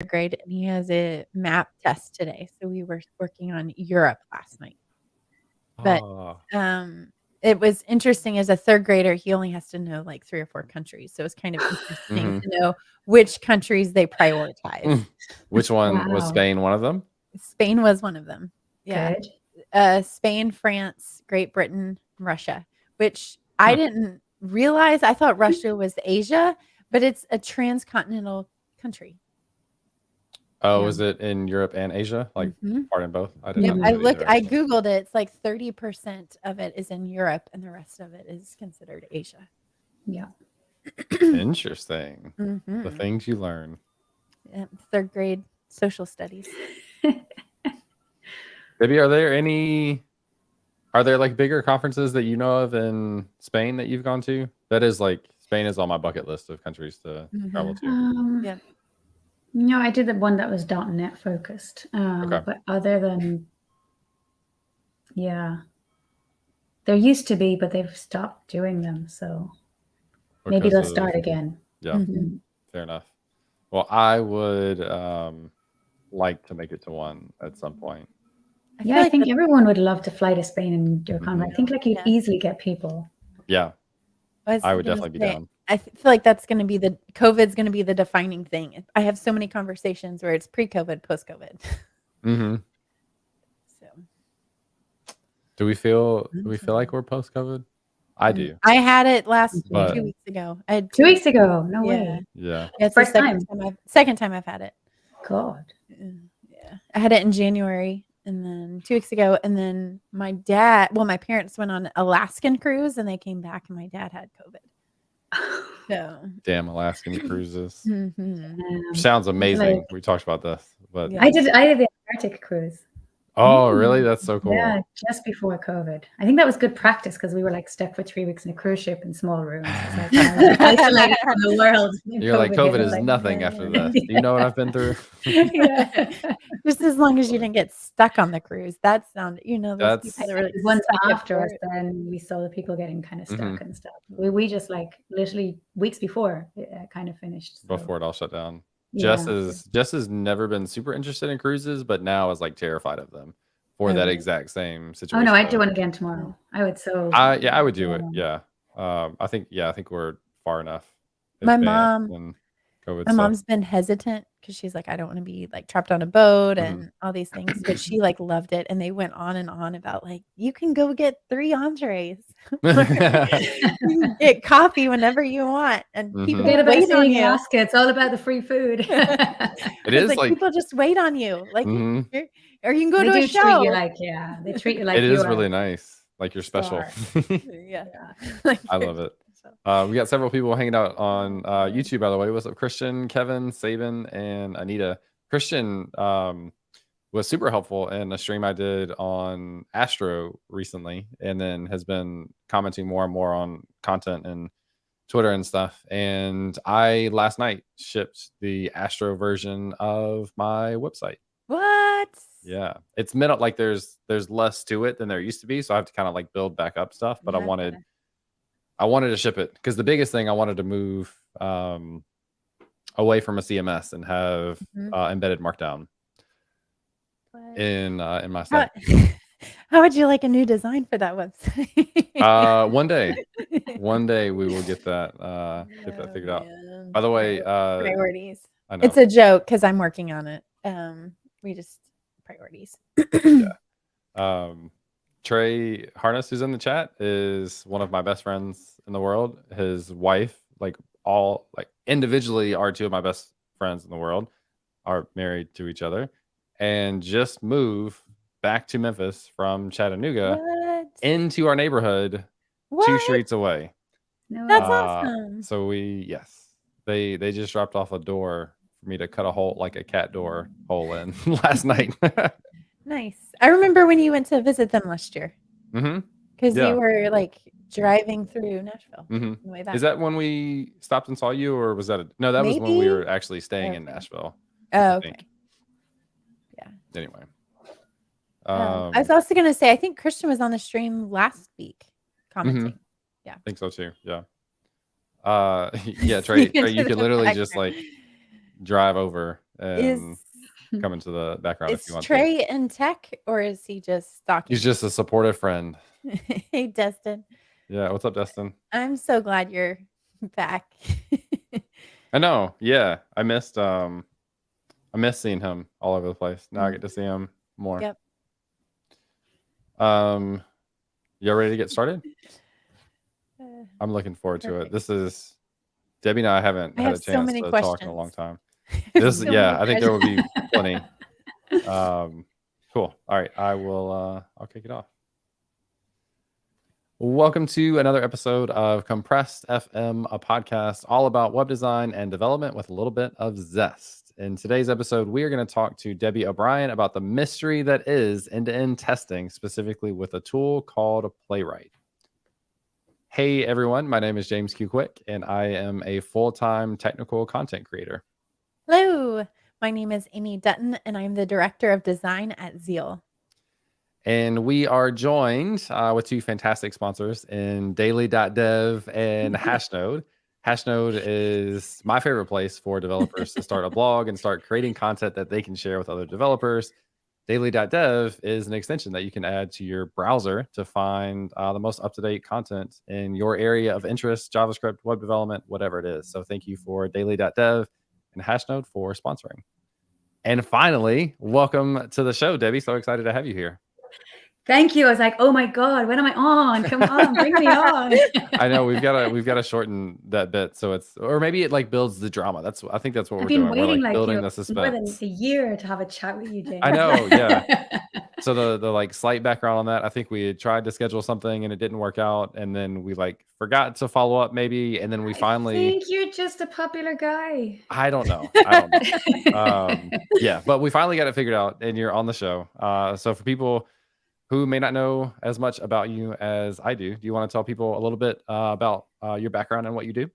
grade, and he has a map test today. So we were working on Europe last night. But it was interesting as a third grader, he only has to know like 3 or 4 countries. So it's kind of interesting to know which countries they prioritize. Which one was Spain one of them? Spain was one of them. Yeah. Good. Spain, France, Great Britain, Russia, which I didn't realize. I thought Russia was Asia, but it's a transcontinental country. Oh, is it in Europe and Asia? Like part in both? I didn't know. I Googled it. It's like 30% of it is in Europe and the rest of it is considered Asia. Yeah. Interesting. The things you learn. Yeah, third grade social studies. Debbie, are there like bigger conferences that you know of in Spain that you've gone to? That is like, Spain is on my bucket list of countries to travel to. Yeah. No, I did the one that was .NET focused. But other than, there used to be, but they've stopped doing them. So maybe they'll start again. Yeah, fair enough. Well, I would like to make it to one at some point. I think everyone would love to fly to Spain and do a conference. I think like you'd easily get people. Yeah, I would definitely be down. I feel like that's going to be COVID's going to be the defining thing. I have so many conversations where it's pre-COVID, post-COVID. So, do we feel like we're post-COVID? I do. I had it 2 weeks ago. I had 2 weeks ago. No way. Yeah. It's the second time I've had it. God. Yeah. I had it in January. And then 2 weeks ago, and then my parents went on an Alaskan cruise and they came back and my dad had COVID. So damn Alaskan cruises. Sounds amazing. We talked about this, but I did the Arctic cruise. Oh, really? That's so cool. Yeah, just before COVID. I think that was good practice because we were like stuck for 3 weeks in a cruise ship in small rooms. It's like isolated from the world. You're like, COVID is nothing after that. Do you know what I've been through? Just as long as you didn't get stuck on the cruise. That sounded, that's really once after us, then we saw the people getting kind of stuck and stuff. We just like literally weeks before it kind of finished. So. Before it all shut down. Jess has never been super interested in cruises, but now is like terrified of them for that exact same situation. Oh no, I'd do one again tomorrow. I would I would do it. Yeah. I think we're far enough. My mom's been hesitant because she's like, I don't want to be like trapped on a boat and all these things, but she like loved it. And they went on and on about like, you can go get 3 entrees, get coffee whenever you want. And people wait on you. It's all about the free food. It is like people just wait on you. Like, or you can go to a show. They treat you like it is really nice. Like you're special. Yeah. I love it. We got several people hanging out on YouTube, by the way. What's up, Christian, Kevin, Sabin, and Anita? Christian was super helpful in a stream I did on Astro recently, and then has been commenting more and more on content and Twitter and stuff. And I last night shipped the Astro version of my website. What? Yeah, it's like there's less to it than there used to be, so I have to kind of like build back up stuff. But I wanted to ship it because the biggest thing I wanted to move away from a CMS and have embedded Markdown in my site. How would you like a new design for that website? One day we will get that figured out. By the way, priorities. I know. It's a joke because I'm working on it. We just priorities. Yeah. Trey Harness, who's in the chat, is one of my best friends in the world. His wife, individually, are 2 of my best friends in the world, are married to each other, and just moved back to Memphis from Chattanooga into our neighborhood 2 streets away. That's awesome. So they just dropped off a door for me to cut a hole, like a cat door hole in last night. Nice. I remember when you went to visit them last year. Because you were like driving through Nashville. Way back. Is that when we stopped and saw you, or was that no? That was when we were actually staying in Nashville. Oh, okay. Yeah. Anyway, I was also gonna say I think Christian was on the stream last week commenting. Yeah, I think so too. Yeah. Yeah, Trey, you could literally just like drive over and come into the background if you want Trey in tech, or is he just stalking? He's just a supportive friend. Hey, Destin. Yeah, what's up, Destin? I'm so glad you're back. I know. Yeah, I missed seeing him all over the place. Now I get to see him more. Yep. You ready to get started? I'm looking forward to it. This is Debbie and I haven't had a chance to talk in a long time. I think there will be plenty. Cool. All right, I'll kick it off. Welcome to another episode of Compressed FM, a podcast all about web design and development with a little bit of zest. In today's episode, we are going to talk to Debbie O'Brien about the mystery that is end-to-end testing, specifically with a tool called Playwright. Hey everyone, my name is James Q. Quick, and I am a full-time technical content creator. Hello, my name is Amy Dutton, and I'm the Director of Design at Zeal. And we are joined with two fantastic sponsors in Daily.dev and Hashnode. Hashnode is my favorite place for developers to start a blog and start creating content that they can share with other developers. Daily.dev is an extension that you can add to your browser to find the most up-to-date content in your area of interest, JavaScript, web development, whatever it is. So thank you for Daily.dev and Hashnode for sponsoring. And finally, welcome to the show, Debbie. So excited to have you here. Thank you. I was like, oh my God, when am I on? Come on, bring me on. I know we've got to shorten that bit, so it's, or maybe it like builds the drama. I think that's what we're doing. We're like building the suspense. More than a year to have a chat with you, James. I know, yeah. So the like slight background on that, I think we had tried to schedule something and it didn't work out, and then we like forgot to follow up maybe, and then we finally. I think you're just a popular guy. I don't know. Yeah, but we finally got it figured out, and you're on the show. So for people who may not know as much about you as I do you want to tell people a little bit about your background and what you do?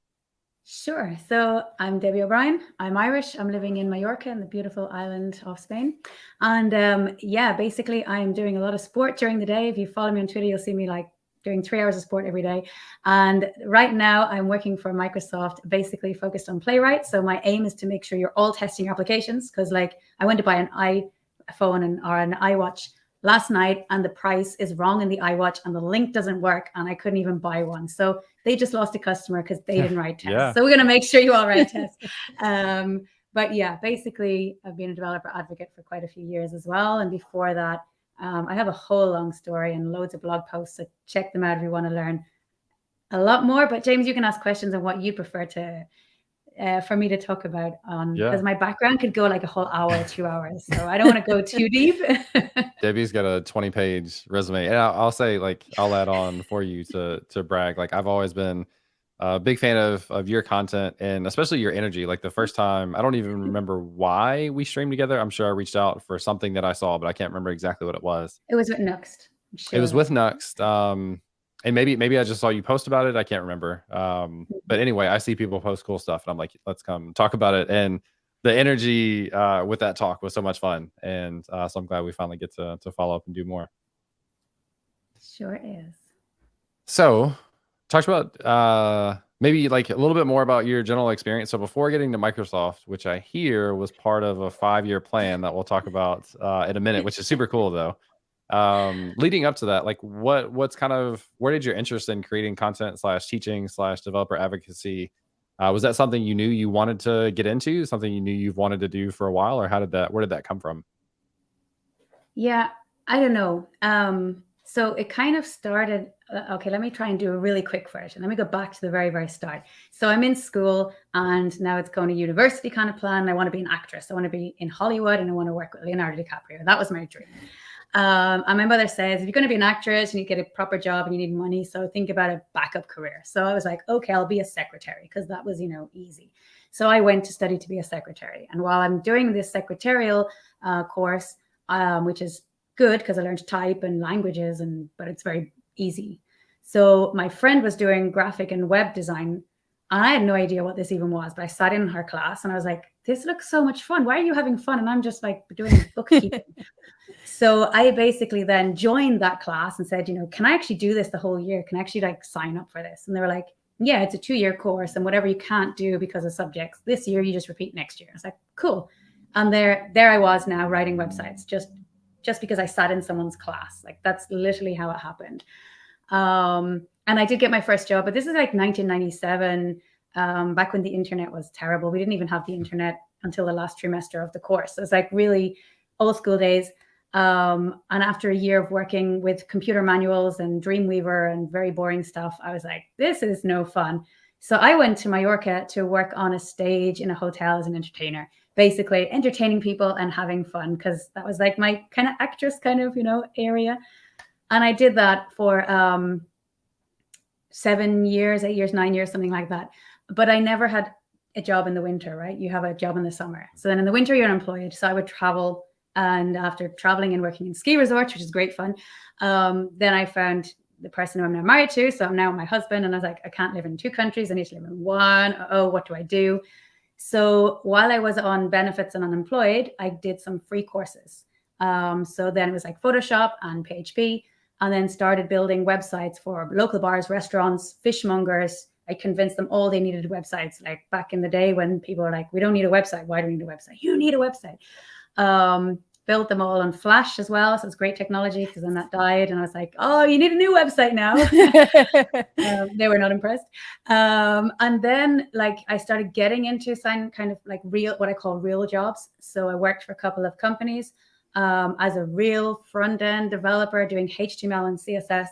Sure. So I'm Debbie O'Brien. I'm Irish. I'm living in Mallorca, in the beautiful island of Spain. And basically I'm doing a lot of sport during the day. If you follow me on Twitter, you'll see me like doing 3 hours of sport every day. And right now I'm working for Microsoft, basically focused on Playwright. So my aim is to make sure you're all testing your applications, because like I went to buy an iPhone or an iWatch last night, and the price is wrong in the iWatch and the link doesn't work, and I couldn't even buy one. So they just lost a customer because they didn't write tests. Yeah. So we're going to make sure you all write tests. But yeah, basically I've been a developer advocate for quite a few years as well. And before that, I have a whole long story and loads of blog posts. So check them out if you want to learn a lot more. But James, you can ask questions on what you prefer to for me to talk about on, because my background could go like a whole hour, 2 hours. So I don't want to go too deep. Debbie's got a 20-page resume. And I'll say, like, I'll add on for you to brag. Like, I've always been a big fan of your content, and especially your energy. Like the first time, I don't even remember why we streamed together. I'm sure I reached out for something that I saw, but I can't remember exactly what it was. It was with Nuxt. Sure. It was with Nuxt. And maybe I just saw you post about it. I can't remember. But anyway, I see people post cool stuff, and I'm like, let's come talk about it. And the energy with that talk was so much fun. And so I'm glad we finally get to follow up and do more. Sure is. So talk about maybe like a little bit more about your general experience. So before getting to Microsoft, which I hear was part of a 5-year plan that we'll talk about in a minute, which is super cool though. Leading up to that, like what's kind of, where did your interest in creating content / teaching / developer advocacy, was that something you knew you wanted to get into, something you knew you've wanted to do for a while, or where did that come from? Yeah, I don't know. So it kind of started, okay, let me try and do a really quick version. Let me go back to the very, very start. So I'm in school, and now it's going to university kind of plan. I want to be an actress. I want to be in Hollywood, and I want to work with Leonardo DiCaprio. That was my dream. And my mother says, if you're going to be an actress, you need to get a proper job and you need money. So think about a backup career. So I was like, okay, I'll be a secretary, because that was, easy. So I went to study to be a secretary. And while I'm doing this secretarial course, which is good because I learned to type and languages, but it's very easy. So my friend was doing graphic and web design, and I had no idea what this even was, but I sat in her class and I was like, this looks so much fun. Why are you having fun? And I'm just like doing bookkeeping. So I basically then joined that class and said, can I actually do this the whole year? Can I actually like sign up for this? And they were like, yeah, it's a 2-year course, and whatever you can't do because of subjects this year, you just repeat next year. I was like, cool. And there I was now writing websites just because I sat in someone's class. Like that's literally how it happened. And I did get my first job, but this is like 1997, back when the internet was terrible. We didn't even have the internet until the last trimester of the course. So it's like really old school days. And after a year of working with computer manuals and Dreamweaver and very boring stuff, I was like, this is no fun. So I went to Mallorca to work on a stage in a hotel as an entertainer, basically entertaining people and having fun, because that was like my kind of actress kind of, area. And I did that for 7 years, 8 years, 9 years, something like that. But I never had a job in the winter, right? You have a job in the summer. So then in the winter, you're unemployed. So I would travel. And after traveling and working in ski resorts, which is great fun, then I found the person who I'm now married to. So I'm now with my husband. And I was like, I can't live in 2 countries. I need to live in one. Oh, what do I do? So while I was on benefits and unemployed, I did some free courses. So then it was like Photoshop and PHP. And then started building websites for local bars, restaurants, fishmongers. I convinced them all they needed websites. Like back in the day when people were like, we don't need a website. Why do we need a website? You need a website. Built them all on Flash as well. So it's great technology, because then that died. And I was like, oh, you need a new website now. They were not impressed. And then like I started getting into some kind of like what I call real jobs. So I worked for a couple of companies as a real front-end developer doing HTML and CSS.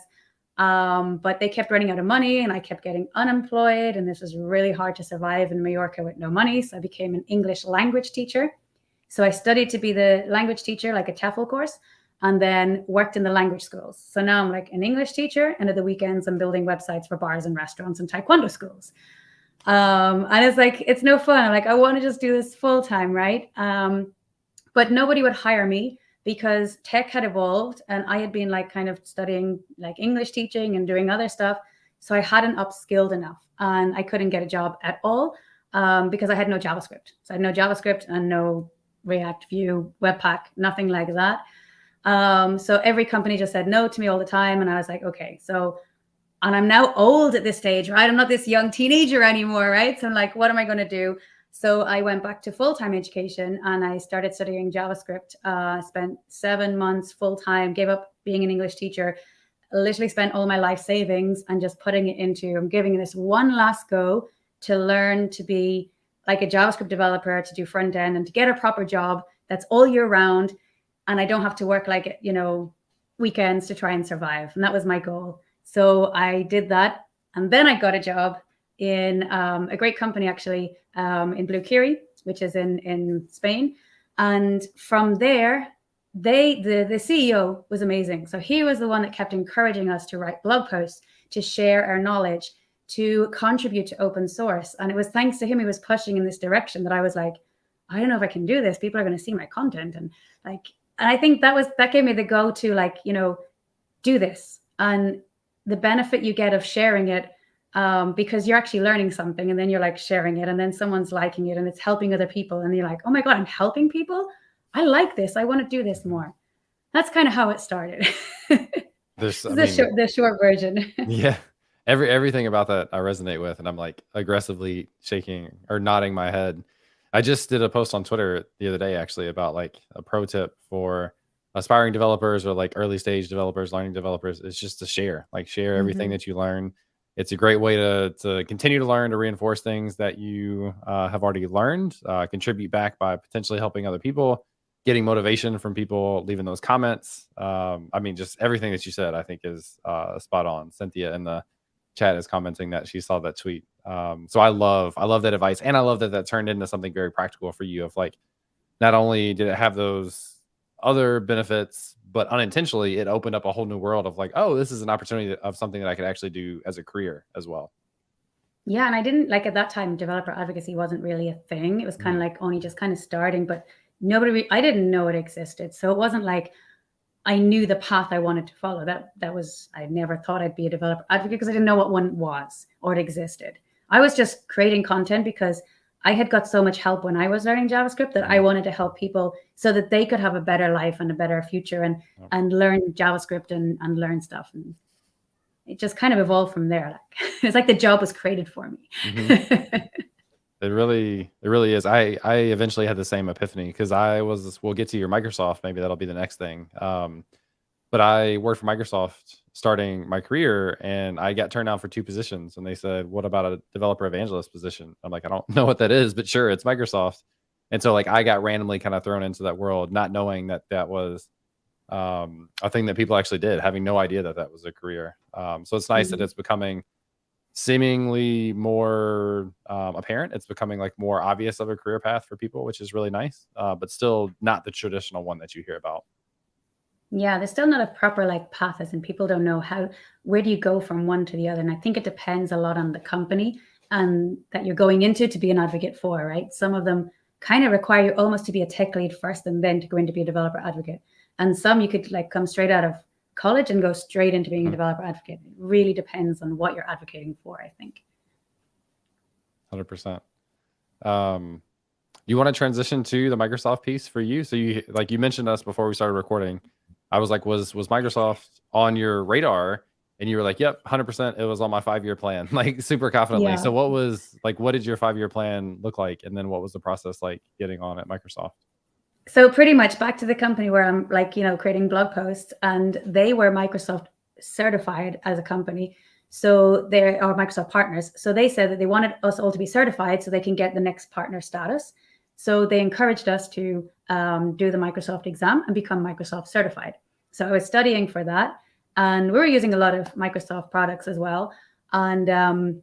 But they kept running out of money and I kept getting unemployed. And this was really hard to survive in Mallorca with no money. So I became an English language teacher. So I studied to be the language teacher, like a TEFL course, and then worked in the language schools. So now I'm like an English teacher, and at the weekends I'm building websites for bars and restaurants and taekwondo schools. And it's like, it's no fun. I'm like, I want to just do this full time, right? But nobody would hire me because tech had evolved and I had been like kind of studying like English teaching and doing other stuff. So I hadn't upskilled enough and I couldn't get a job at all because I had no JavaScript. So I had no JavaScript and no React, Vue, Webpack, nothing like that. So every company just said no to me all the time. And I was like, okay, and I'm now old at this stage, right? I'm not this young teenager anymore, right? So I'm like, what am I going to do? So I went back to full-time education and I started studying JavaScript. Spent 7 months full-time, gave up being an English teacher, literally spent all my life savings and just putting it into, I'm giving this one last go to learn to be like a JavaScript developer, to do front end and to get a proper job that's all year round. And I don't have to work like, weekends to try and survive. And that was my goal. So I did that. And then I got a job in a great company, actually, in Blue Kiri, which is in Spain. And from there, the CEO was amazing. So he was the one that kept encouraging us to write blog posts, to share our knowledge, to contribute to open source. And it was thanks to him, he was pushing in this direction that I was like, I don't know if I can do this. People are going to see my content. And I think that gave me the go to do this. And the benefit you get of sharing it, because you're actually learning something and then you're like sharing it and then someone's liking it and it's helping other people. And you're like, oh my God, I'm helping people. I like this. I want to do this more. That's kind of how it started. The short version. Yeah. Everything about that I resonate with, and I'm like aggressively shaking or nodding my head. I just did a post on Twitter the other day actually about like a pro tip for aspiring developers or like early stage developers, learning developers. It's just to share everything that you learn. It's a great way to continue to learn, to reinforce things that you have already learned, contribute back by potentially helping other people, getting motivation from people, leaving those comments. I mean, just everything that you said, I think is spot on. Cynthia in the chat is commenting that she saw that tweet. So I love that advice. And I love that turned into something very practical for you of like, not only did it have those other benefits, but unintentionally it opened up a whole new world of like, oh, this is an opportunity of something that I could actually do as a career as well. Yeah. And I didn't like at that time, developer advocacy wasn't really a thing. It was kind of like only just kind of starting, but I didn't know it existed. So it wasn't like I knew the path I wanted to follow. I never thought I'd be a developer advocate because I didn't know what one was or it existed. I was just creating content because I had got so much help when I was learning JavaScript that I wanted to help people so that they could have a better life and a better future and learn JavaScript and learn stuff. And it just kind of evolved from there. It's like the job was created for me. It really is. I eventually had the same epiphany because we'll get to your Microsoft. Maybe that'll be the next thing. But I worked for Microsoft starting my career, and I got turned down for 2 positions. And they said, "What about a developer evangelist position?" I'm like, "I don't know what that is, but sure, it's Microsoft." And so like I got randomly kind of thrown into that world, not knowing that that was a thing that people actually did, having no idea that that was a career. So it's nice that it's becoming seemingly more apparent. It's becoming like more obvious of a career path for people, which is really nice, but still not the traditional one that you hear about. Yeah, there's still not a proper like path, as in people don't know where do you go from one to the other. And I think it depends a lot on the company and that you're going into to be an advocate for, right? Some of them kind of require you almost to be a tech lead first and then to go in to be a developer advocate. And some you could like come straight out of college and go straight into being a developer advocate. It really depends on what you're advocating for, I think. 100%. You want to transition to the Microsoft piece for you? So you mentioned us before we started recording. I was like, was Microsoft on your radar? And you were like, yep, 100%. It was on my 5-year plan, like super confidently. Yeah. So what did your 5-year plan look like? And then what was the process like getting on at Microsoft? So pretty much back to the company where I'm like, creating blog posts, and they were Microsoft certified as a company. So they are Microsoft partners. So they said that they wanted us all to be certified so they can get the next partner status. So they encouraged us to do the Microsoft exam and become Microsoft certified. So I was studying for that, and we were using a lot of Microsoft products as well. And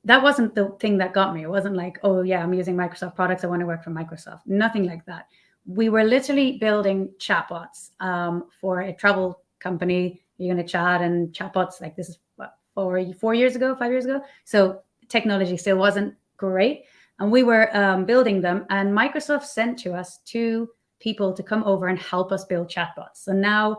that wasn't the thing that got me. It wasn't like, oh yeah, I'm using Microsoft products, I want to work for Microsoft. Nothing like that. We were literally building chatbots for a travel company. You're going to chat, and chatbots, like this is what, 4 years ago, 5 years ago. So technology still wasn't great. And we were building them, and Microsoft sent to us 2 people to come over and help us build chatbots. So now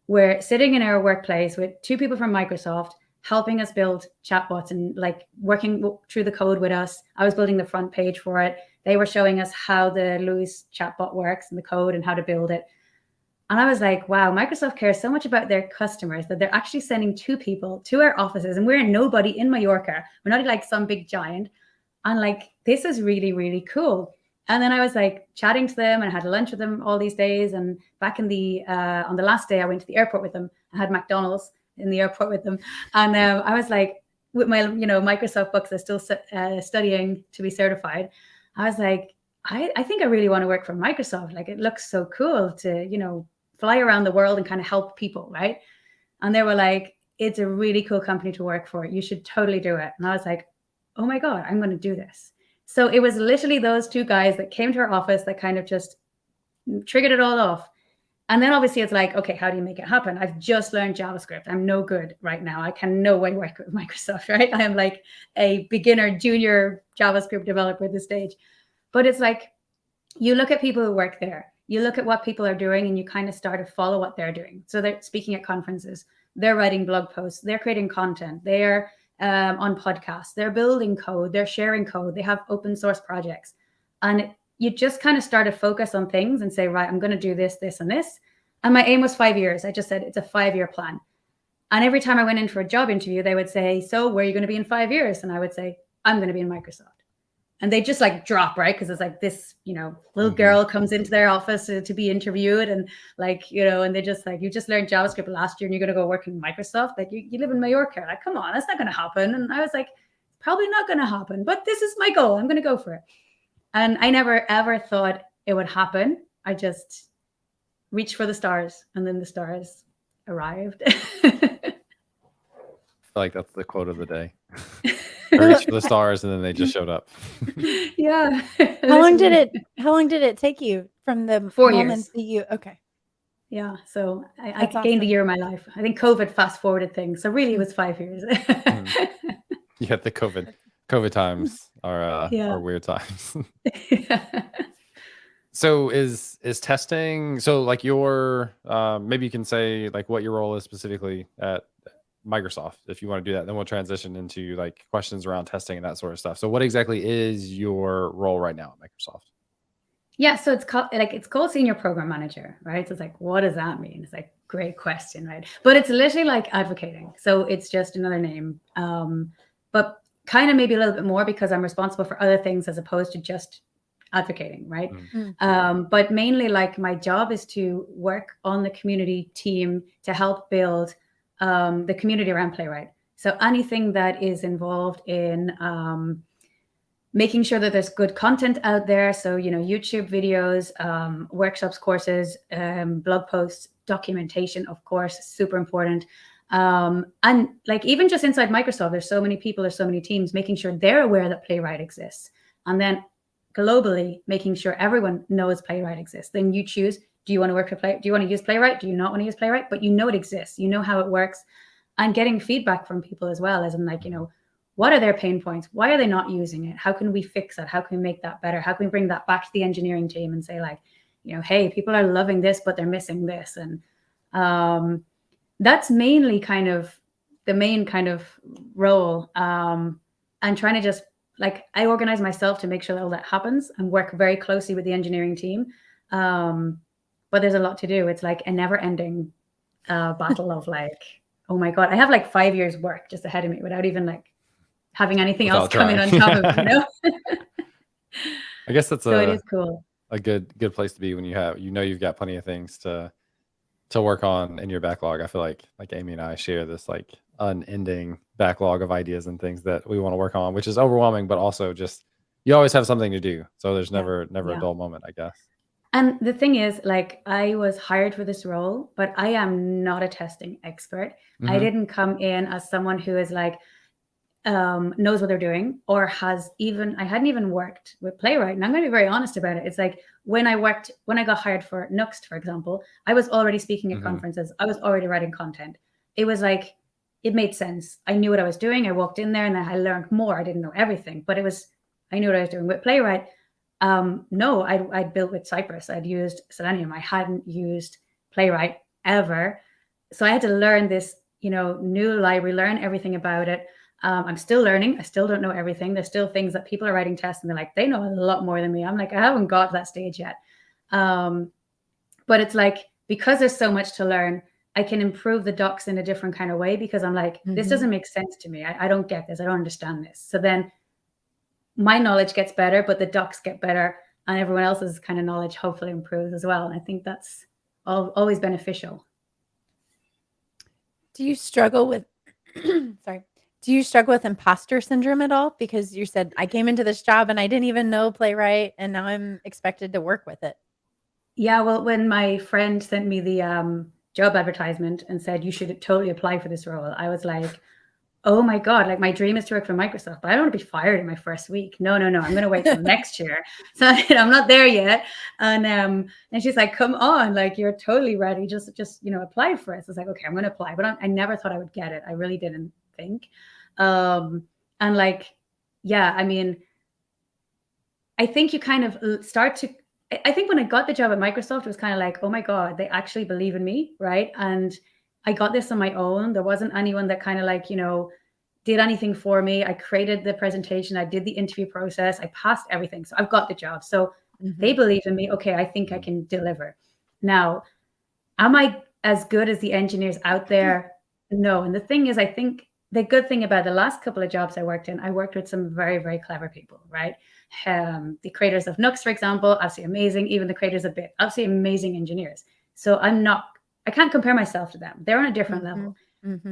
we're sitting in our workplace with 2 people from Microsoft helping us build chatbots and like working through the code with us. I was building the front page for it. They were showing us how the Louis chatbot works and the code and how to build it. And I was like, wow, Microsoft cares so much about their customers that they're actually sending 2 people to our offices, and we're nobody in Mallorca. We're not like some big giant. And like, this is really, really cool. And then I was like chatting to them, and I had lunch with them all these days. And back in on the last day, I went to the airport with them. I had McDonald's in the airport with them. And I was like, with my, Microsoft books, I'm still studying to be certified. I was like, I think I really want to work for Microsoft. Like, it looks so cool to, fly around the world and kind of help people, right? And they were like, it's a really cool company to work for. You should totally do it. And I was like, oh my God, I'm going to do this. So it was literally those 2 guys that came to our office that kind of just triggered it all off. And then obviously it's like, okay, how do you make it happen? I've just learned JavaScript. I'm no good right now. I can no way work with Microsoft, right? I am like a beginner, junior JavaScript developer at this stage. But it's like, you look at people who work there, you look at what people are doing, and you kind of start to follow what they're doing. So they're speaking at conferences, they're writing blog posts, they're creating content, they're on podcasts, they're building code, they're sharing code, they have open source projects. And you just kind of start to focus on things and say, right, I'm going to do this, this, and this. And my aim was 5 years. I just said, it's a 5-year plan. And every time I went in for a job interview, they would say, so where are you going to be in 5 years? And I would say, I'm going to be in Microsoft. And they just like drop, right? Because it's like this, little girl comes into their office to be interviewed, and like, and they just like, you just learned JavaScript last year and you're going to go work in Microsoft. Like, you live in Mallorca. Like, come on, that's not going to happen. And I was like, probably not going to happen, but this is my goal. I'm going to go for it. And I never, ever thought it would happen. I just reached for the stars, and then the stars arrived. I feel like that's the quote of the day. I reached for the stars, and then they just showed up. Yeah. How long did it take you from the 4 moment years. that you, okay. Yeah. So I gained awesome. a year of my life. I think COVID fast forwarded things. So really it was 5 years. Yeah, the COVID times are weird times. Yeah. So is testing, so like your maybe you can say like what your role is specifically at Microsoft, if you want to do that. Then we'll transition into like questions around testing and that sort of stuff. So what exactly is your role right now at Microsoft? Yeah, so it's called senior program manager, right? So it's like, what does that mean? It's like, great question, right? But it's literally like advocating. So it's just another name. But kind of maybe a little bit more because I'm responsible for other things as opposed to just advocating, right? But mainly like my job is to work on the community team to help build the community around Playwright. So anything that is involved in making sure that there's good content out there. So, YouTube videos, workshops, courses, blog posts, documentation, of course, super important. And like even just inside Microsoft, there's so many people, there's so many teams, making sure they're aware that Playwright exists. And then globally, making sure everyone knows Playwright exists. Then you choose, do you want to work for do you want to use Playwright? Do you not want to use Playwright? But it exists, how it works, and getting feedback from people as well, as in like, what are their pain points? Why are they not using it? How can we fix it? How can we make that better? How can we bring that back to the engineering team and say like, hey, people are loving this, but they're missing this. And that's mainly kind of the main kind of role. And trying to just like, I organize myself to make sure that all that happens and work very closely with the engineering team. But there's a lot to do. It's like a never ending battle of like, oh my God, I have like 5 years work just ahead of me without even like having anything else coming on top of it, I guess that's so it is cool. A good place to be when you've got plenty of things to work on in your backlog. I feel like Amy and I share this like unending backlog of ideas and things that we want to work on, which is overwhelming, but also just you always have something to do. So there's never a dull moment, I guess. And the thing is, like, I was hired for this role, but I am not a testing expert. I didn't come in as someone who is like, knows what they're doing or I hadn't even worked with Playwright. And I'm going to be very honest about it. It's like when I got hired for Nuxt, for example, I was already speaking at conferences. I was already writing content. It was like, it made sense. I knew what I was doing. I walked in there and I learned more. I didn't know everything, but I knew what I was doing. With Playwright, no, I'd built with Cypress. I'd used Selenium. I hadn't used Playwright ever. So I had to learn this, new library, learn everything about it. I'm still learning. I still don't know everything. There's still things that people are writing tests and they're like, they know a lot more than me. I'm like, I haven't got to that stage yet. But it's like, because there's so much to learn, I can improve the docs in a different kind of way because I'm like, this doesn't make sense to me. I don't get this. I don't understand this. So then my knowledge gets better, but the docs get better and everyone else's kind of knowledge hopefully improves as well. And I think that's always beneficial. Do you struggle with, do you struggle with imposter syndrome at all? Because you said, I came into this job and I didn't even know Playwright and now I'm expected to work with it. Yeah, well, when my friend sent me the job advertisement and said, you should totally apply for this role, I was like, oh my God, like my dream is to work for Microsoft, but I don't want to be fired in my first week. No, I'm going to wait till next year. So I'm not there yet. And she's like, come on, like you're totally ready. Just apply for it. So I was like, okay, I'm going to apply, but I never thought I would get it. I really didn't think. And like, yeah, I mean, I think you kind of I think when I got the job at Microsoft, it was kind of like, oh my God, they actually believe in me, right? And I got this on my own. There wasn't anyone that kind of like, did anything for me. I created the presentation. I did the interview process. I passed everything. So I've got the job. So they believe in me. Okay, I think I can deliver. Now, am I as good as the engineers out there? No. And the thing is, I think the good thing about the last couple of jobs I worked with some very, very clever people, right? The creators of Nuxt, for example, absolutely amazing. Even the creators of Bit, absolutely amazing engineers. So I can't compare myself to them. They're on a different level.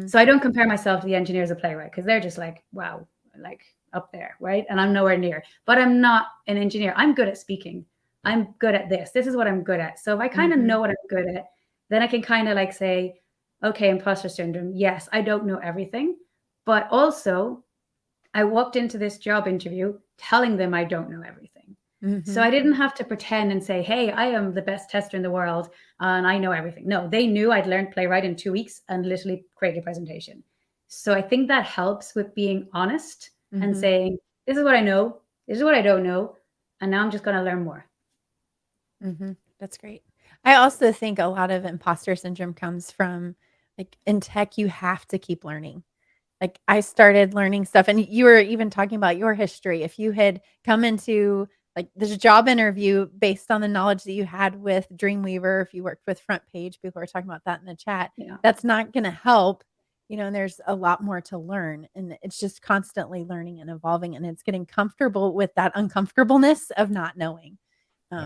So I don't compare myself to the engineers of Playwright because they're just like, wow, like up there, right? And I'm nowhere near. But I'm not an engineer. I'm good at speaking. I'm good at this. This is what I'm good at. So if I kind of know what I'm good at, then I can kind of like say, okay, imposter syndrome. Yes, I don't know everything. But also, I walked into this job interview telling them I don't know everything. So I didn't have to pretend and say, hey, I am the best tester in the world and I know everything. No, they knew I'd learned Playwright in 2 weeks and literally created a presentation. So I think that helps with being honest and saying, this is what I know, this is what I don't know, and now I'm just going to learn more. That's great. I also think a lot of imposter syndrome comes from, like, in tech, you have to keep learning. Like, I started learning stuff, and you were even talking about your history. If you had come into like this job interview based on the knowledge that you had with Dreamweaver, if you worked with Front Page, people are talking about that in the chat. Yeah. That's not going to help and there's a lot more to learn, and it's just constantly learning and evolving, and it's getting comfortable with that uncomfortableness of not knowing.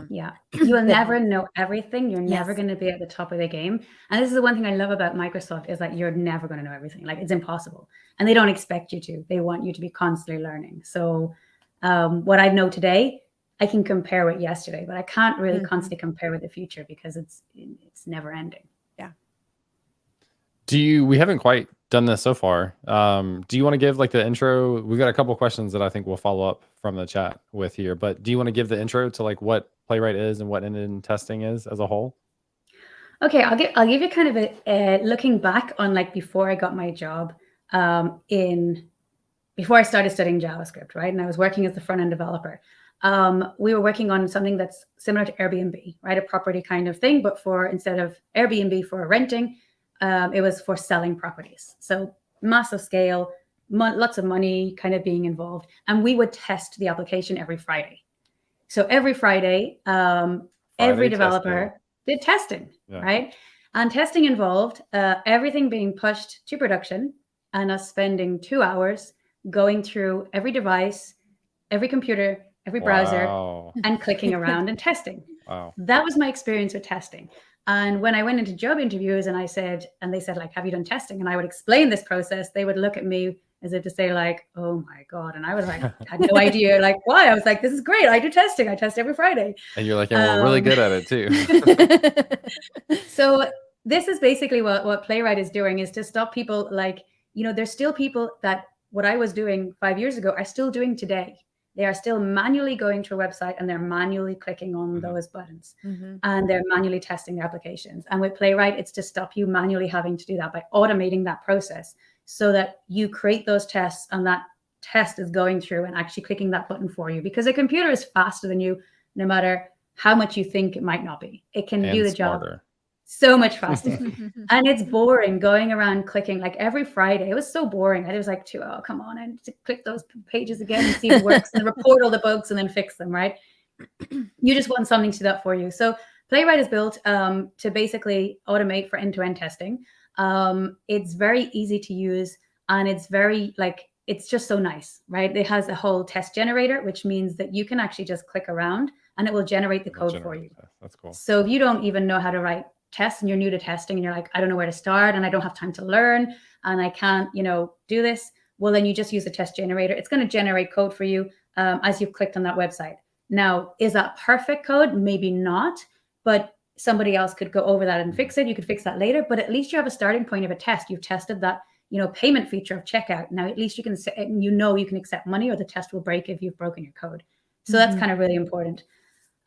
Yeah, you will never know everything. You're never Yes. going to be at the top of the game. And this is the one thing I love about Microsoft is that you're never going to know everything. Like, it's impossible. And they don't expect you to. They want you to be constantly learning. So what I know today, I can compare with yesterday, but I can't really constantly compare with the future because it's never ending. Yeah. We haven't quite done this so far. Do you want to give like the intro? We've got a couple questions that I think we'll follow up from the chat with here, but do you want to give the intro to like what Playwright is and what end-to-end testing is as a whole? Okay, I'll give you kind of a looking back on like before I got my job before I started studying JavaScript, right? And I was working as the front-end developer. We were working on something that's similar to Airbnb, right? A property kind of thing, but instead of Airbnb for renting, it was for selling properties. So massive scale, lots of money kind of being involved. And we would test the application every Friday. So every Friday, every developer did testing, right? And testing involved everything being pushed to production and us spending 2 hours going through every device, every computer, every browser, and clicking around and testing. Wow. That was my experience with testing. And when I went into job interviews and they said like, have you done testing? And I would explain this process, they would look at me as if to say like, oh my God. And I was like, had no idea like why. I was like, this is great. I do testing. I test every Friday. And you're like, yeah, we're really good at it too. So this is basically what Playwright is doing, is to stop people like, there's still people that what I was doing 5 years ago are still doing today. They are still manually going to a website and they're manually clicking on those buttons and they're manually testing their applications. And with Playwright, it's to stop you manually having to do that by automating that process so that you create those tests and that test is going through and actually clicking that button for you, because a computer is faster than you, no matter how much you think it might not be. It can do the job so much faster. And it's boring going around clicking like every Friday. It was so boring. I was like, oh, come on, I need to click those pages again and see if it works and report all the bugs and then fix them, right? You just want something to do that for you. So Playwright is built to basically automate for end-to-end testing. It's very easy to use and it's very it's just so nice, right? It has a whole test generator, which means that you can actually just click around and it will generate the code for you. That's cool. So if you don't even know how to write tests and you're new to testing and you're like, I don't know where to start and I don't have time to learn and I can't, do this, well, then you just use the test generator. It's going to generate code for you as you've clicked on that website. Now, is that perfect code? Maybe not, but somebody else could go over that and fix it. You could fix that later, but at least you have a starting point of a test. You've tested that, payment feature of checkout. Now, at least you can say, you can accept money or the test will break if you've broken your code. So that's kind of really important.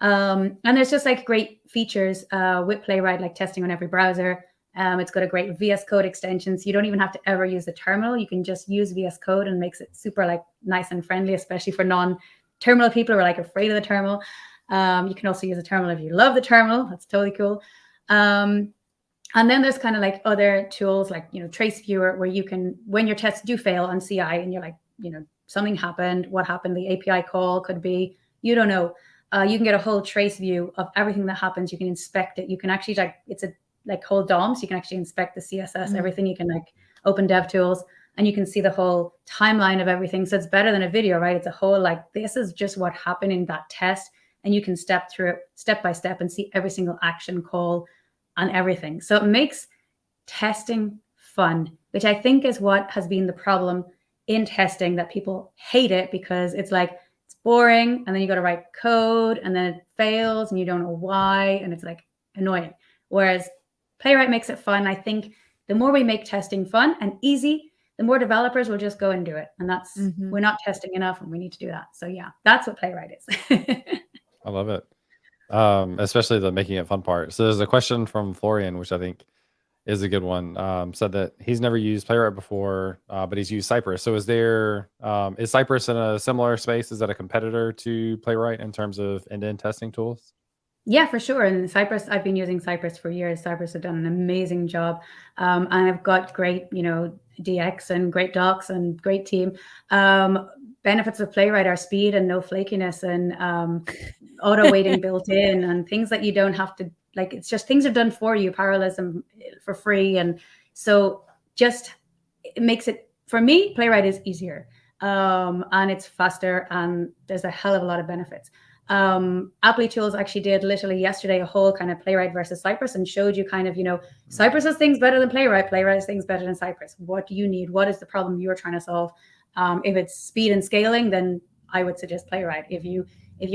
And there's just like great features with Playwright, like testing on every browser. It's got a great VS Code extension. So you don't even have to ever use the terminal. You can just use VS Code and makes it super nice and friendly, especially for non-terminal people who are afraid of the terminal. You can also use a terminal if you love the terminal. That's totally cool. And then there's kind of other tools like, Trace Viewer, where you can, when your tests do fail on CI and you're like, something happened, what happened? The API call could be, you don't know. You can get a whole trace view of everything that happens. You can inspect it. You can actually it's a whole DOM. So you can actually inspect the CSS, everything. You can open DevTools and you can see the whole timeline of everything. So it's better than a video, right? It's a whole, this is just what happened in that test. And you can step through it step by step and see every single action call and everything. So it makes testing fun, which I think is what has been the problem in testing, that people hate it because it's boring, and then you got to write code and then it fails and you don't know why, and it's annoying. Whereas Playwright makes it fun. I think the more we make testing fun and easy, the more developers will just go and do it. And that's we're not testing enough and we need to do that. So yeah, that's what Playwright is. I love it. Especially the making it fun part. So there's a question from Florian, which I think is a good one. Said that he's never used Playwright before, but he's used Cypress. So is Cypress in a similar space? Is that a competitor to Playwright in terms of end-to-end testing tools? Yeah, for sure. And Cypress, I've been using Cypress for years. Cypress have done an amazing job. And I've got great, DX and great docs and great team. Benefits of Playwright are speed and no flakiness and auto weighting built in and things that you don't have to, it's just things are done for you, parallelism for free. And so just it makes it, for me, Playwright is easier, and it's faster, and there's a hell of a lot of benefits. Apply Tools actually did literally yesterday a whole kind of Playwright versus Cypress and showed you kind of, Cypress has things better than Playwright, Playwright has things better than Cypress. What do you need? What is the problem you're trying to solve? If it's speed and scaling, then I would suggest Playwright. If you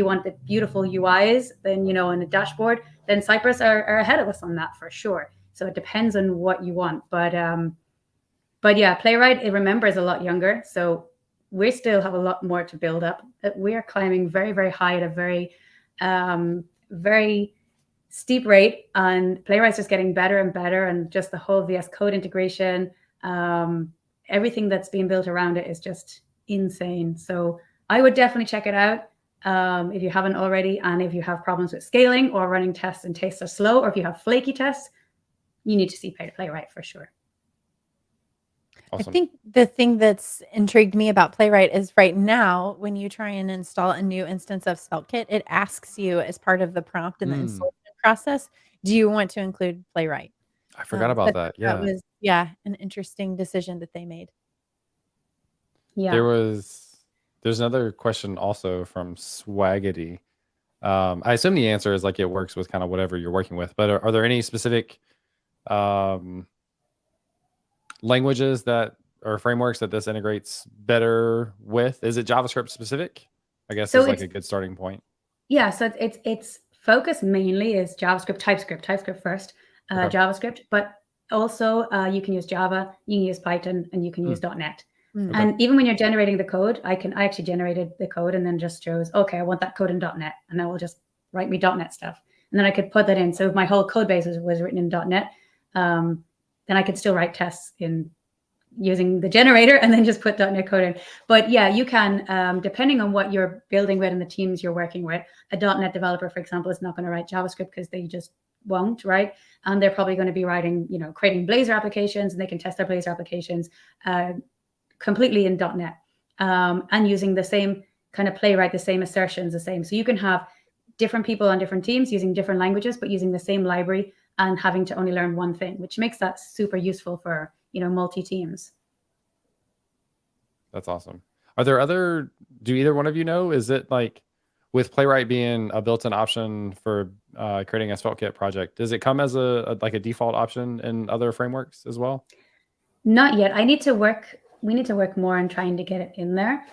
want the beautiful UIs, then, in a dashboard, then Cypress are ahead of us on that for sure. So it depends on what you want. But yeah, Playwright, it remembers a lot younger. So we still have a lot more to build up. We're climbing very, very high at a very, very steep rate. And Playwright's just getting better and better. And just the whole VS Code integration, everything that's being built around it is just insane. So I would definitely check it out if you haven't already. And if you have problems with scaling or running tests and tests are slow, or if you have flaky tests, you need to see Playwright for sure. Awesome. I think the thing that's intrigued me about Playwright is right now, when you try and install a new instance of SvelteKit, it asks you as part of the prompt in the installation process, do you want to include Playwright? I forgot about that. Yeah. That was, an interesting decision that they made. Yeah. There's another question also from Swaggity. I assume the answer is like it works with kind of whatever you're working with, but are there any specific languages that or frameworks that this integrates better with? Is it JavaScript specific? I guess is like a good starting point. Yeah, so it's focus mainly is JavaScript, TypeScript first, JavaScript, but also you can use Java, you can use Python, and you can use .NET. And even when you're generating the code, I actually generated the code and then just chose, okay, I want that code in .NET, and I will just write me .NET stuff. And then I could put that in. So if my whole code base was written in .NET, then I could still write tests in using the generator and then just put .NET code in. But yeah, you can, depending on what you're building with and the teams you're working with, a .NET developer, for example, is not going to write JavaScript because they just won't, right? And they're probably going to be writing, creating Blazor applications, and they can test their Blazor applications completely in .NET and using the same kind of Playwright, the same assertions, the same. So you can have different people on different teams using different languages, but using the same library and having to only learn one thing, which makes that super useful for, multi-teams. That's awesome. Are there do either one of you know, is it like with Playwright being a built-in option for creating a SvelteKit project, does it come as a default option in other frameworks as well? Not yet. We need to work more on trying to get it in there.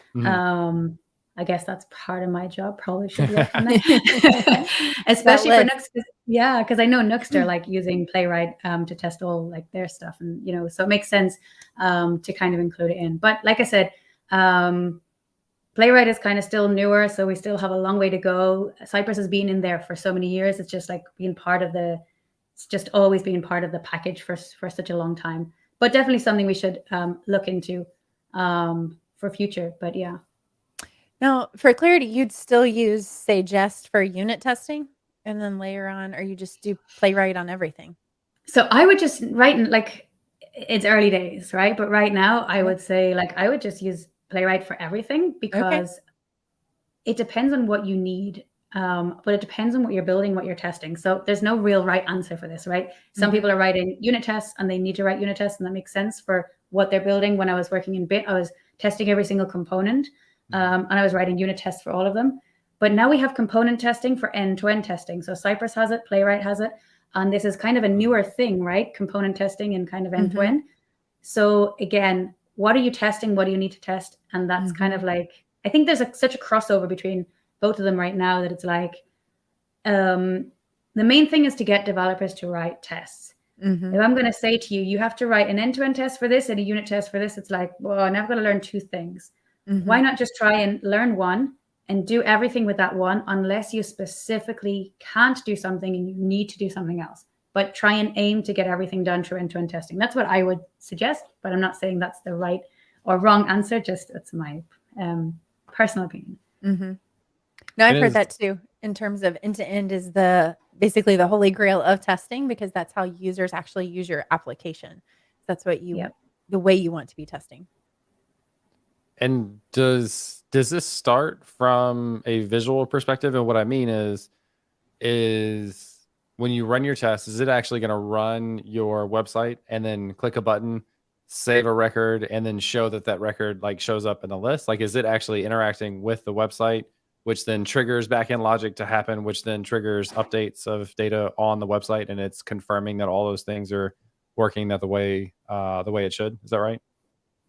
I guess that's part of my job. Probably should work on that. Especially for Nuxt. Yeah, because I know Nuxt are like using Playwright to test all like their stuff, and so it makes sense to kind of include it in. But like I said, Playwright is kind of still newer, so we still have a long way to go. Cypress has been in there for so many years. It's just like it's just always been part of the package for such a long time. But definitely something we should look into for future. But yeah. Now, for clarity, you'd still use, say, Jest for unit testing and then layer on, or you just do Playwright on everything? So I would just it's early days, right? But right now I would say I would just use Playwright for everything because it depends on what you need. But it depends on what you're building, what you're testing. So there's no real right answer for this, right? Some people are writing unit tests and they need to write unit tests, and that makes sense for what they're building. When I was working in Bit, I was testing every single component. And I was writing unit tests for all of them. But now we have component testing for end-to-end testing. So Cypress has it, Playwright has it. And this is kind of a newer thing, right? Component testing and kind of end-to-end. So again, what are you testing? What do you need to test? And that's kind of I think there's such a crossover between both of them right now that it's the main thing is to get developers to write tests. If I'm going to say to you, you have to write an end-to-end test for this and a unit test for this, it's well, now I've got to learn two things. Why not just try and learn one and do everything with that one, unless you specifically can't do something and you need to do something else, but try and aim to get everything done through end-to-end testing. That's what I would suggest, but I'm not saying that's the right or wrong answer. Just that's my personal opinion. No, I've heard that too. In terms of end-to-end is basically the holy grail of testing, because that's how users actually use your application. That's what the way you want to be testing. And does this start from a visual perspective? And what I mean is when you run your test, is it actually going to run your website and then click a button save a record and then show that record like shows up in the list? Like, is it actually interacting with the website, which then triggers backend logic to happen, which then triggers updates of data on the website, and it's confirming that all those things are working the way it should? Is that right?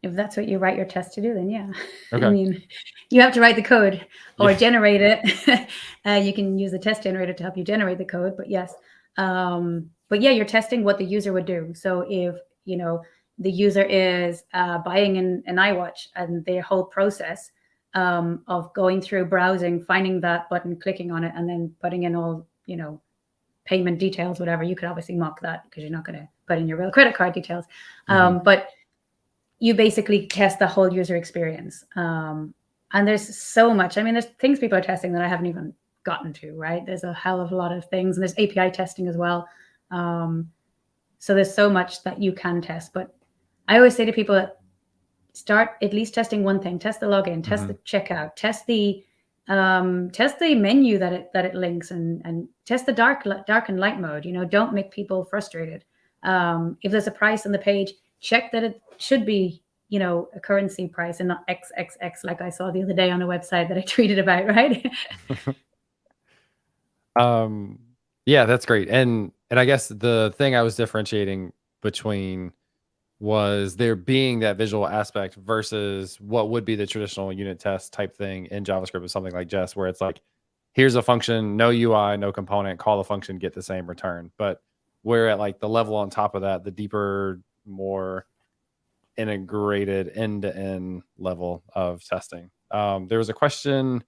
If that's what you write your test to do, then yeah. Okay. I mean, you have to write the code or generate it. You can use the test generator to help you generate the code, but yes. But yeah, you're testing what the user would do. So if, you know, the user is buying an iWatch, and their whole process of going through browsing, finding that button, clicking on it, and then putting in all, you know, payment details, whatever, you could obviously mock that because you're not going to put in your real credit card details. But you basically test the whole user experience. And there's so much. I mean, there's things people are testing that I haven't even gotten to, right? There's a hell of a lot of things, and there's API testing as well. So there's so much that you can test. But I always say to people, start at least testing one thing. Test the login, test the checkout, test the menu that it links, and test the dark and light mode. You know, don't make people frustrated. If there's a price on the page, check that it should be, you know, a currency price and not XXX like I saw the other day on a website that I tweeted about, right? Yeah, that's great. And I guess the thing I was differentiating between was there being that visual aspect versus what would be the traditional unit test type thing in JavaScript with something like Jest, where it's like, here's a function, no UI, no component, call the function, get the same return. But we're at like the level on top of that, the deeper, more integrated end-to-end level of testing. There was a question.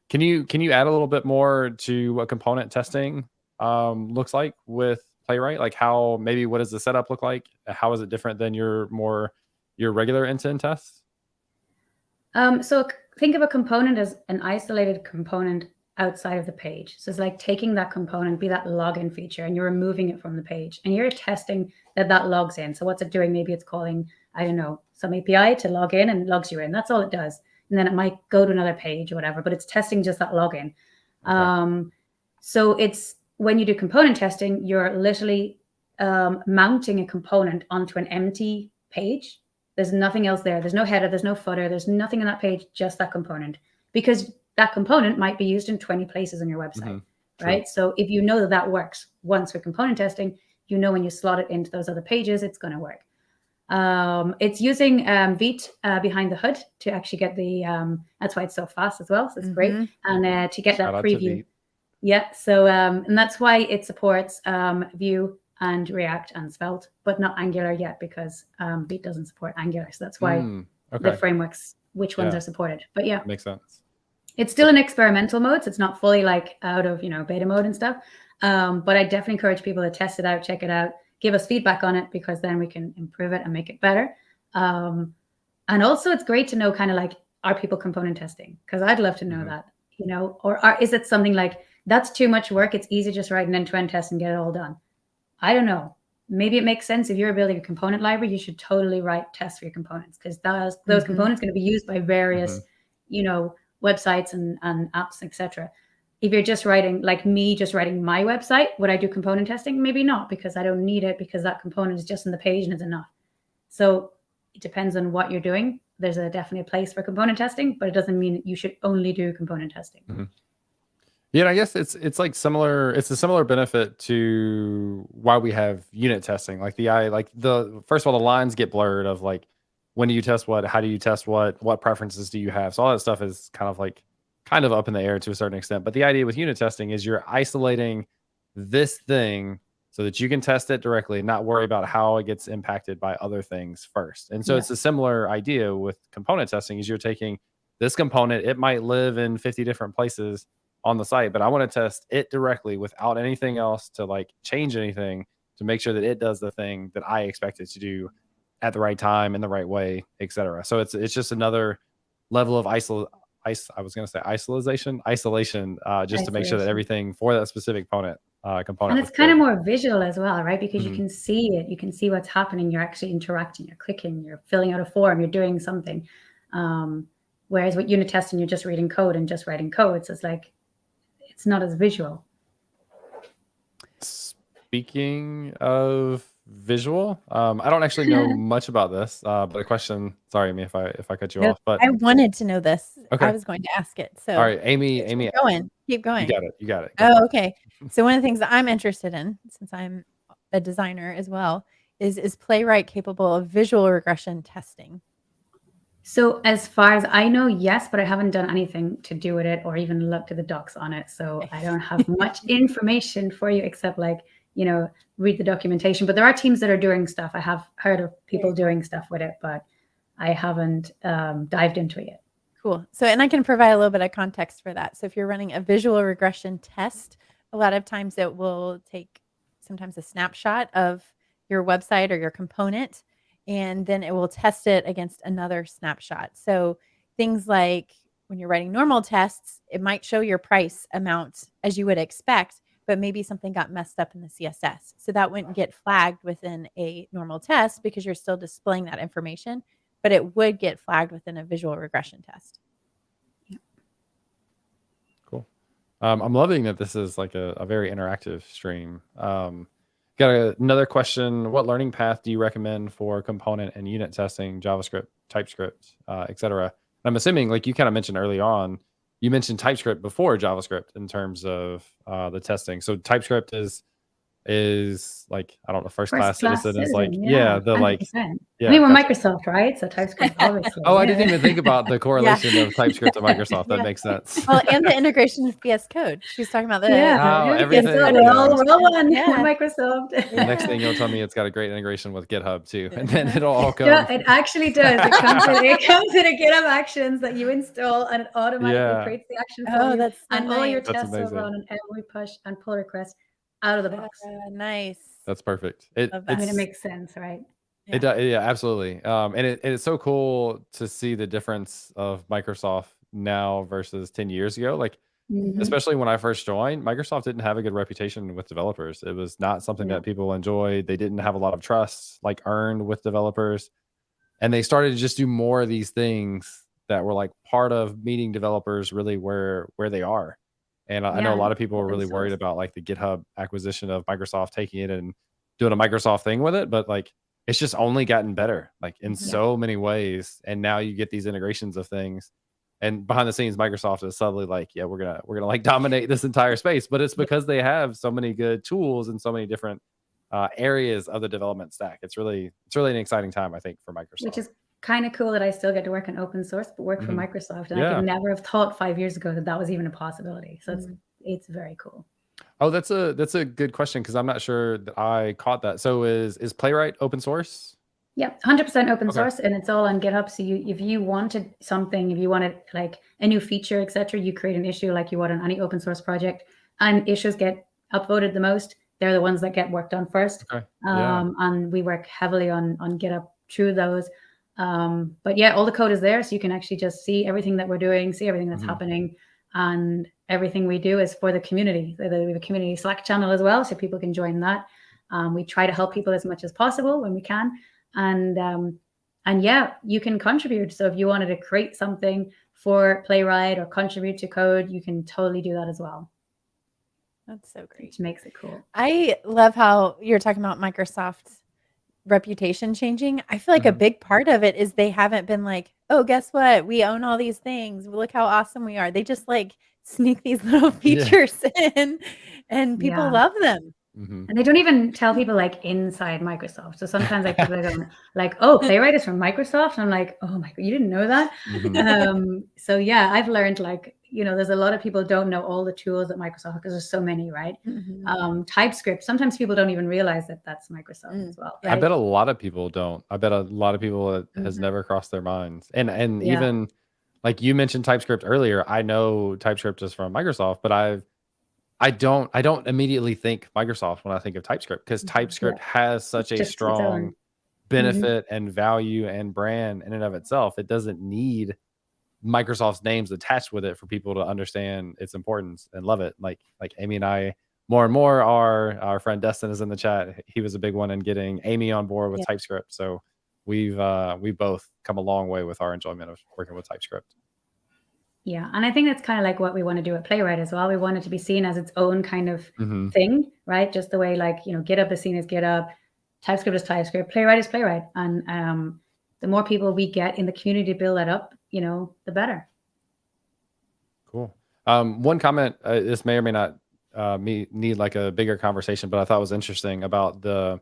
Can you add a little bit more to what component testing looks like with Playwright? Like what does the setup look like? How is it different than your regular end-to-end tests? So think of a component as an isolated component outside of the page. So it's like taking that component, be that login feature, and you're removing it from the page, and you're testing that logs in. So what's it doing? Maybe it's calling, I don't know, some API to log in, and logs you in. That's all it does. And then it might go to another page or whatever, but it's testing just that login. Okay. So it's, when you do component testing, you're literally mounting a component onto an empty page. There's nothing else there. There's no header, there's no footer, there's nothing on that page, just that component. Because that component might be used in 20 places on your website, right? So if you know that works once with component testing, you know when you slot it into those other pages, it's going to work. It's using Vite behind the hood to actually get the, that's why it's so fast as well. So it's great. And to get that preview. Yeah. So, and that's why it supports Vue and React and Svelte, but not Angular yet, because Vite doesn't support Angular. So that's why the frameworks, which ones are supported. But yeah, makes sense. It's still in experimental mode, so it's not fully like out of, you know, beta mode and stuff. But I definitely encourage people to test it out, check it out, give us feedback on it, because then we can improve it and make it better. And also it's great to know kind of like, are people component testing? Because I'd love to know that, you know, or is it something like, that's too much work, it's easy to just write an end-to-end test and get it all done? I don't know. Maybe it makes sense. If you're building a component library, you should totally write tests for your components, because those components are going to be used by various, you know, websites and apps, etc. If you're just writing, like me, just writing my website, would I do component testing? Maybe not, because I don't need it, because that component is just in the page and it's enough. So it depends on what you're doing. There's definitely a place for component testing, but it doesn't mean you should only do component testing. Yeah, and I guess it's like similar. It's a similar benefit to why we have unit testing. Like first of all, the lines get blurred of like, when do you test what? How do you test what preferences do you have? So all that stuff is kind of up in the air to a certain extent. But the idea with unit testing is you're isolating this thing so that you can test it directly, not worry about how it gets impacted by other things first. And so it's a similar idea with component testing. Is you're taking this component, it might live in 50 different places on the site, but I want to test it directly without anything else to like change anything, to make sure that it does the thing that I expect it to do at the right time, in the right way, etc. So it's just another level of isolation, just to make sure that everything for that specific component. And it's kind of more visual as well, right? Because you can see it, you can see what's happening. You're actually interacting, you're clicking, you're filling out a form, you're doing something. Whereas with unit testing, you're just reading code and just writing code. So it's like, it's not as visual. Speaking of visual. I don't actually know much about this, but a question. Sorry, Amy, if I cut you No, off. But I wanted to know this. I okay, was going to ask it. all So right, Amy, keep going. Keep you going. got it. You got it. Go for Oh, it. okay. So one of the things that I'm interested in, since I'm a designer as well, is Playwright capable of visual regression testing? So as far as I know, yes, but I haven't done anything to do with it or even looked at the docs on it. So Okay. I don't have much information for you except like, read the documentation. But there are teams that are doing stuff. I have heard of people doing stuff with it, but I haven't dived into it yet. Cool. So, and I can provide a little bit of context for that. So if you're running a visual regression test, a lot of times it will take sometimes a snapshot of your website or your component, and then it will test it against another snapshot. So things like when you're writing normal tests, it might show your price amount as you would expect, but maybe something got messed up in the CSS. So that wouldn't get flagged within a normal test because you're still displaying that information, but it would get flagged within a visual regression test. Cool. I'm loving that this is like a very interactive stream. Got another question. What learning path do you recommend for component and unit testing, JavaScript, TypeScript, etc.? I'm assuming, like you kind of mentioned early on, you mentioned TypeScript before JavaScript in terms of the testing. So TypeScript is like, I don't know, first class citizen is like, yeah, the 100%. like, I mean, we're Microsoft, right? So TypeScript, obviously. Oh, I didn't even think about the correlation of TypeScript to Microsoft. That makes sense. Well, and the integration with VS Code. She's talking about the everything. We're all one. We're Microsoft. The next thing you'll tell me, it's got a great integration with GitHub too, and then it'll all come. Yeah, it actually does. It comes in a GitHub Actions that you install, and it automatically creates the action for you. That's so and all your That's tests amazing. will run on every push and pull request out of the box. Nice. That's perfect. I mean, it makes sense, right? It does, yeah, absolutely. And it's so cool to see the difference of Microsoft now versus 10 years ago. Like, especially when I first joined, Microsoft didn't have a good reputation with developers. It was not something that people enjoyed. They didn't have a lot of trust, like earned with developers. And they started to just do more of these things that were like part of meeting developers really where they are. And I know a lot of people are really worried about like the GitHub acquisition of Microsoft taking it and doing a Microsoft thing with it. But like, it's just only gotten better, like in so many ways. And now you get these integrations of things. And behind the scenes, Microsoft is suddenly like, yeah, we're gonna like dominate this entire space. But it's because they have so many good tools and so many different areas of the development stack. It's really an exciting time, I think, for Microsoft. Which is kind of cool that I still get to work in open source, but work for Microsoft. And I could never have thought 5 years ago that was even a possibility. So it's very cool. Oh, that's a good question, because I'm not sure that I caught that. So is Playwright open source? Yep, 100% open source, and it's all on GitHub. So if you wanted something, if you wanted like a new feature, etc., you create an issue like you would on any open source project, and issues get upvoted the most. They're the ones that get worked on first. And we work heavily on GitHub through those. But yeah, all the code is there, so you can actually just see everything that we're doing, see everything that's happening, and everything we do is for the community. We have a community Slack channel as well, so people can join that. We try to help people as much as possible when we can. And yeah, you can contribute. So if you wanted to create something for Playwright or contribute to code, you can totally do that as well. That's so great. Which makes it cool. I love how you're talking about Microsoft's reputation changing. I feel like a big part of it is they haven't been like, oh, guess what? We own all these things. Look how awesome we are. They just like sneak these little features in, and people love them. And they don't even tell people like inside Microsoft. So sometimes like people are going like, oh, Playwright is from Microsoft. And I'm like, oh my God, you didn't know that? So yeah, I've learned like, there's a lot of people don't know all the tools at Microsoft because there's so many, right? Typescript, sometimes people don't even realize that that's Microsoft as well. Right? I bet a lot of people don't. I bet a lot of people it has never crossed their minds. And even like you mentioned TypeScript earlier, I know TypeScript is from Microsoft, but I don't immediately think Microsoft when I think of TypeScript, because TypeScript has such a strong benefit and value and brand in and of itself. It doesn't need Microsoft's names attached with it for people to understand its importance and love it. Like Amy and I, more and more, our friend Destin is in the chat. He was a big one in getting Amy on board with TypeScript. So we've both come a long way with our enjoyment of working with TypeScript. Yeah, and I think that's kind of like what we want to do at Playwright as well. We want it to be seen as its own kind of thing, right? Just the way like, GitHub is seen as GitHub, TypeScript is TypeScript, Playwright is Playwright. And the more people we get in the community to build that up, the better. Cool. One comment, this may or may not need like a bigger conversation, but I thought was interesting about the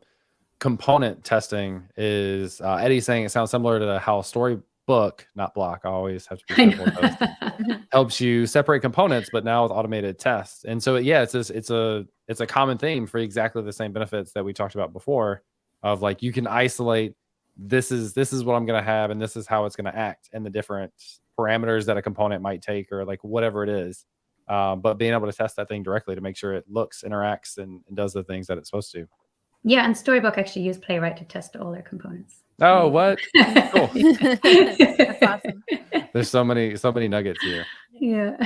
component testing is Eddie saying it sounds similar to how Storybook, not Block, I always have to be careful with those, helps you separate components, but now with automated tests. And so, yeah, it's a common theme for exactly the same benefits that we talked about before of like, you can isolate, this is what I'm going to have, and this is how it's going to act, and the different parameters that a component might take, or like whatever it is. But being able to test that thing directly to make sure it looks, interacts, and does the things that it's supposed to. Yeah, and Storybook actually used Playwright to test all their components. Oh, what? Cool. That's awesome. There's so many nuggets here. Yeah.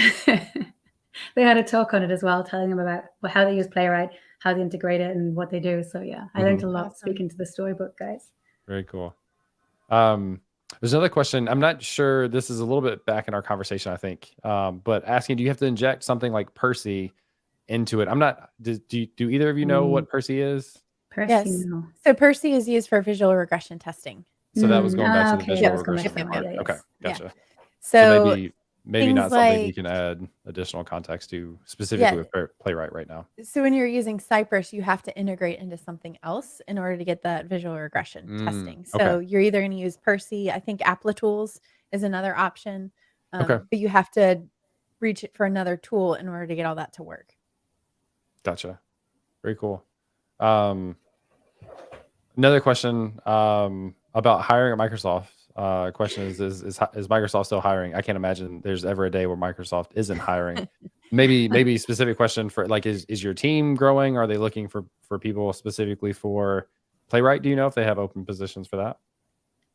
They had a talk on it as well, telling them about how they use Playwright, how they integrate it, and what they do. So yeah, I learned a lot speaking to the Storybook guys. Very cool. There's another question. I'm not sure. This is a little bit back in our conversation, I think. But asking, do you have to inject something like Percy into it? I'm not. Do either of you know what Percy is? Percy, Yes. no. So Percy is used for visual regression testing. So that was going back to the Okay, visual yeah, I was going regression back to part. that, yes. Okay, Yeah. gotcha. So, maybe things not something you like- can add additional context to specifically with Playwright right now. so when you're using Cypress, you have to integrate into something else in order to get that visual regression testing. So okay. you're either going to use Percy. I think Applitools is another option. Okay. But you have to reach it for another tool in order to get all that to work. Gotcha. Very cool. Another question about hiring at Microsoft. Question is Microsoft still hiring? I can't imagine there's ever a day where Microsoft isn't hiring. maybe specific question for like, is your team growing? Are they looking for people specifically for Playwright? Do you know if they have open positions for that?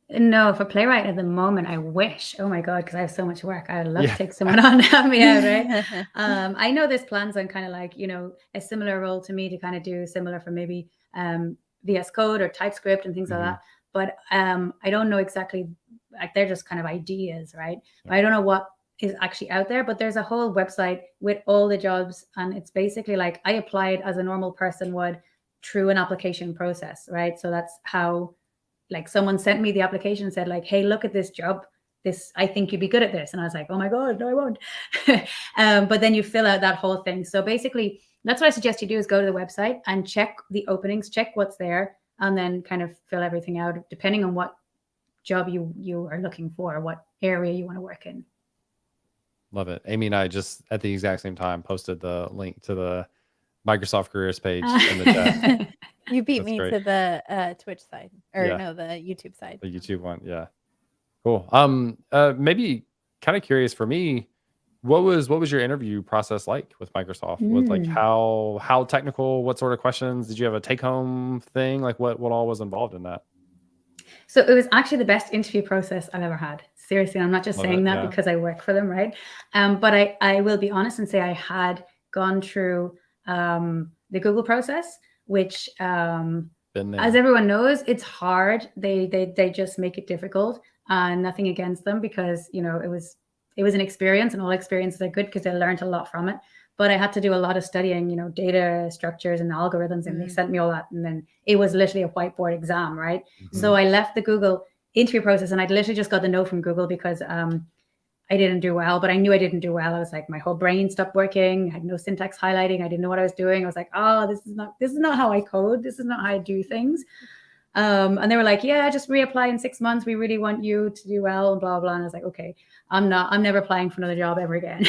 No, for Playwright at the moment, I wish. Oh my God, because I have so much work. I'd love to take someone on to help me out, right? I know there's plans on kind of like, a similar role to me to kind of do similar for maybe VS Code or TypeScript and things like that. But I don't know exactly, like they're just kind of ideas, right? I don't know what is actually out there, but there's a whole website with all the jobs. And it's basically like I applied as a normal person would through an application process, right? So that's how, like someone sent me the application and said like, hey, look at this job. I think you'd be good at this. And I was like, oh my God, no, I won't. But then you fill out that whole thing. So basically that's what I suggest you do is go to the website and check the openings, check what's there, and then kind of fill everything out depending on what job you are looking for, what area you want to work in. Love it. Amy and I just at the exact same time posted the link to the Microsoft careers page in the chat. You beat That's me great. to the Twitch side, or Yeah. no, the YouTube side. The YouTube one, yeah. Cool. Maybe kind of curious for me, what was your interview process like with Microsoft? Was like how technical? What sort of questions? Did you have a take home thing? Like what all was involved in that? So it was actually the best interview process I've ever had. Seriously, I'm not just Love saying it, that yeah. because I work for them, right? But I will be honest and say I had gone through the Google process, which Been there. as everyone knows, it's hard. They just make it difficult, and nothing against them because it was an experience, and all experiences are good because I learned a lot from it. But I had to do a lot of studying, data structures and algorithms, and they sent me all that. And then it was literally a whiteboard exam, right? So I left the Google interview process, and I'd literally just got the no from Google because I didn't do well, but I knew I didn't do well. I was like, my whole brain stopped working. I had no syntax highlighting. I didn't know what I was doing. I was like, oh, this is not how I code. This is not how I do things. And they were like, yeah, just reapply in 6 months. We really want you to do well, and blah, blah. And I was like, okay, I'm never applying for another job ever again.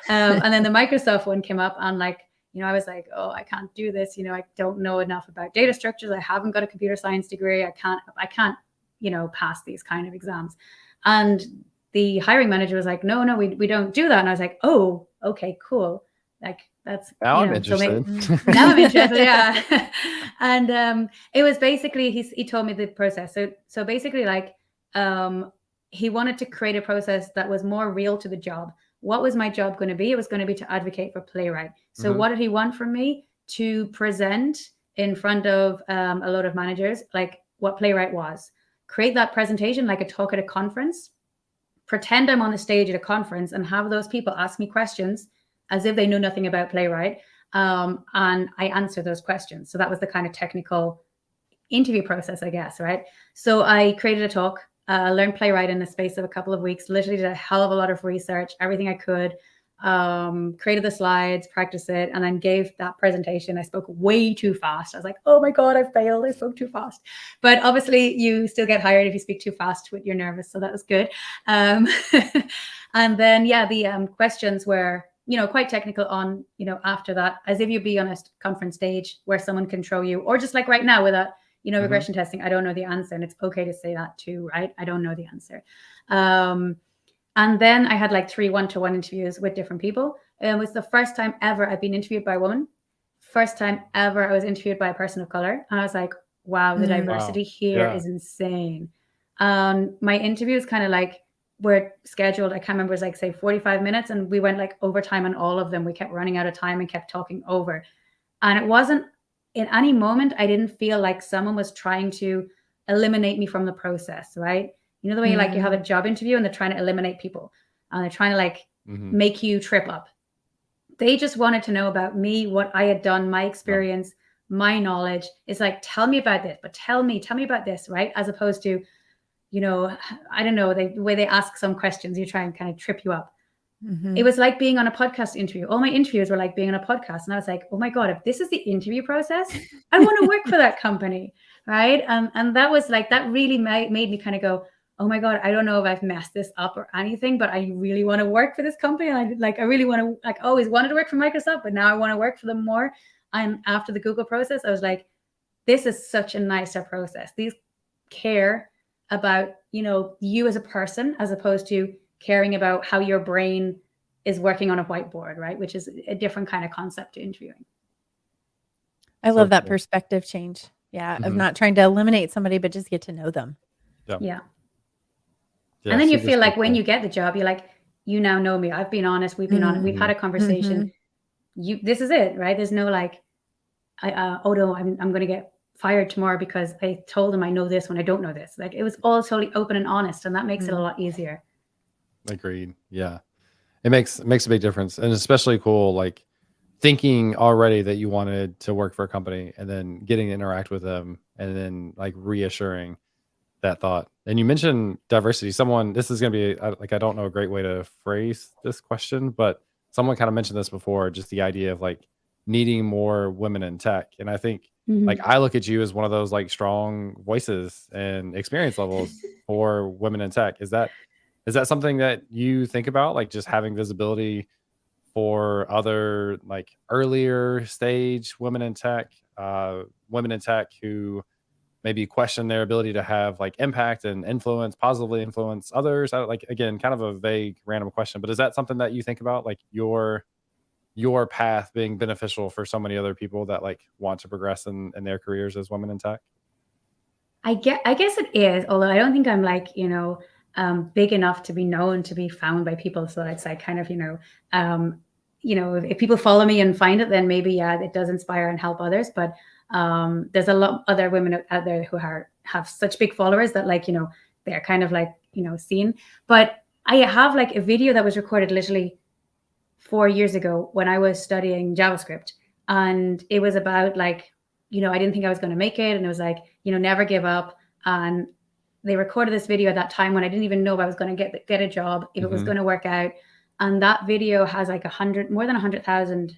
And then the Microsoft one came up, and I was like, oh, I can't do this. I don't know enough about data structures. I haven't got a computer science degree. I can't, pass these kind of exams. And the hiring manager was like, no, we don't do that. And I was like, oh, okay, cool. Like that's Now I'm interested. Now I'm interested, yeah. And it was basically he told me the process. So basically, he wanted to create a process that was more real to the job. What was my job going to be? It was going to be to advocate for Playwright. So what did he want from me? To present in front of a lot of managers, like what Playwright was. Create that presentation like a talk at a conference. Pretend I'm on the stage at a conference and have those people ask me questions as if they knew nothing about Playwright. And I answer those questions. So that was the kind of technical interview process, I guess, right? So I created a talk, learned Playwright in the space of a couple of weeks, literally did a hell of a lot of research, everything I could, created the slides, practiced it, and then gave that presentation. I spoke way too fast. I was like, oh my God, I failed. I spoke too fast. But obviously you still get hired if you speak too fast when you're nervous. So that was good. And then, yeah, the questions were, quite technical on, after that, as if you'd be on a conference stage where someone can throw you, or just like right now with a, regression testing, I don't know the answer. And it's okay to say that too, right? I don't know the answer. And then I had like 3 one-to-one interviews with different people. It was the first time ever I've been interviewed by a woman. First time ever I was interviewed by a person of color. And I was like, wow, the diversity here is insane. My interviews kind of like were scheduled. I can't remember, it was like, say 45 minutes. And we went like overtime on all of them. We kept running out of time and kept talking over. And it wasn't, in any moment, I didn't feel like someone was trying to eliminate me from the process, right? You know the way like you have a job interview and they're trying to eliminate people and they're trying to like make you trip up. They just wanted to know about me, what I had done, my experience, my knowledge. It's like, tell me about this, but tell me about this, right? As opposed to, I don't know, the way they ask some questions, you try and kind of trip you up. It was like being on a podcast interview. All my interviews were like being on a podcast. And I was like, oh my God, if this is the interview process, I want to work for that company, right? And that was like, that really made me kind of go, oh my God, I don't know if I've messed this up or anything, but I really want to work for this company. And I really want to, like, always wanted to work for Microsoft, but now I want to work for them more. And after the Google process, I was like, this is such a nicer process. These care about, you as a person, as opposed to caring about how your brain is working on a whiteboard, right? Which is a different kind of concept to interviewing. I love that perspective change. Yeah. Of not trying to eliminate somebody, but just get to know them. Yeah. And then you feel like when you get the job, you're like, you now know me. I've been honest. We've been honest. We've had a conversation. This is it, right? There's no like, I'm going to get fired tomorrow because I told them I know this when I don't know this. Like, it was all totally open and honest, and that makes it a lot easier. Agreed. Yeah. It makes a big difference. And especially cool, like thinking already that you wanted to work for a company and then getting to interact with them and then like reassuring that thought. And you mentioned diversity. This is going to be like, I don't know a great way to phrase this question, but someone kind of mentioned this before, just the idea of like needing more women in tech. And I think like, I look at you as one of those like strong voices and experience levels for women in tech. Is that something that you think about, like just having visibility for other like earlier stage women in tech who maybe question their ability to have like impact and positively influence others? Like, again, kind of a vague random question, but is that something that you think about, like your path being beneficial for so many other people that like want to progress in their careers as women in tech? I guess it is, although I don't think I'm like, big enough to be known, to be found by people. So it's like kind of, if people follow me and find it, then maybe, yeah, it does inspire and help others. But there's a lot of other women out there who have such big followers that like, they're kind of like, seen. But I have like a video that was recorded literally 4 years ago when I was studying JavaScript. And it was about like, I didn't think I was going to make it. And it was like, never give up. And they recorded this video at that time when I didn't even know if I was going to get a job, if it was going to work out. And that video has like more than 100,000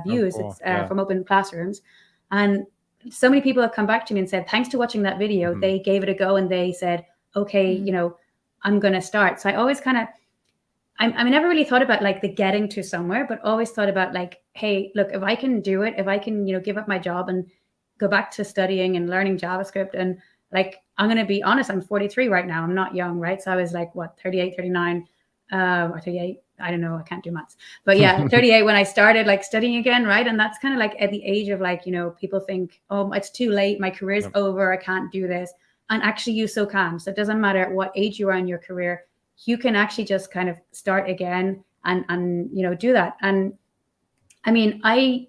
views. Oh, cool. It's from Open Classrooms. And so many people have come back to me and said, thanks to watching that video, they gave it a go and they said, okay, I'm going to start. So I always kind of, I never really thought about like the getting to somewhere, but always thought about like, hey, look, if I can do it, if I can, give up my job and go back to studying and learning JavaScript, and like, I'm going to be honest, I'm 43 right now. I'm not young, right? So I was like, 38, 39, or 38. I don't know. I can't do maths, but yeah, 38 when I started like studying again. Right. And that's kind of like at the age of like, people think, oh, it's too late. My career's over. I can't do this. And actually you so can. So it doesn't matter at what age you are in your career. You can actually just kind of start again and do that. And I mean, I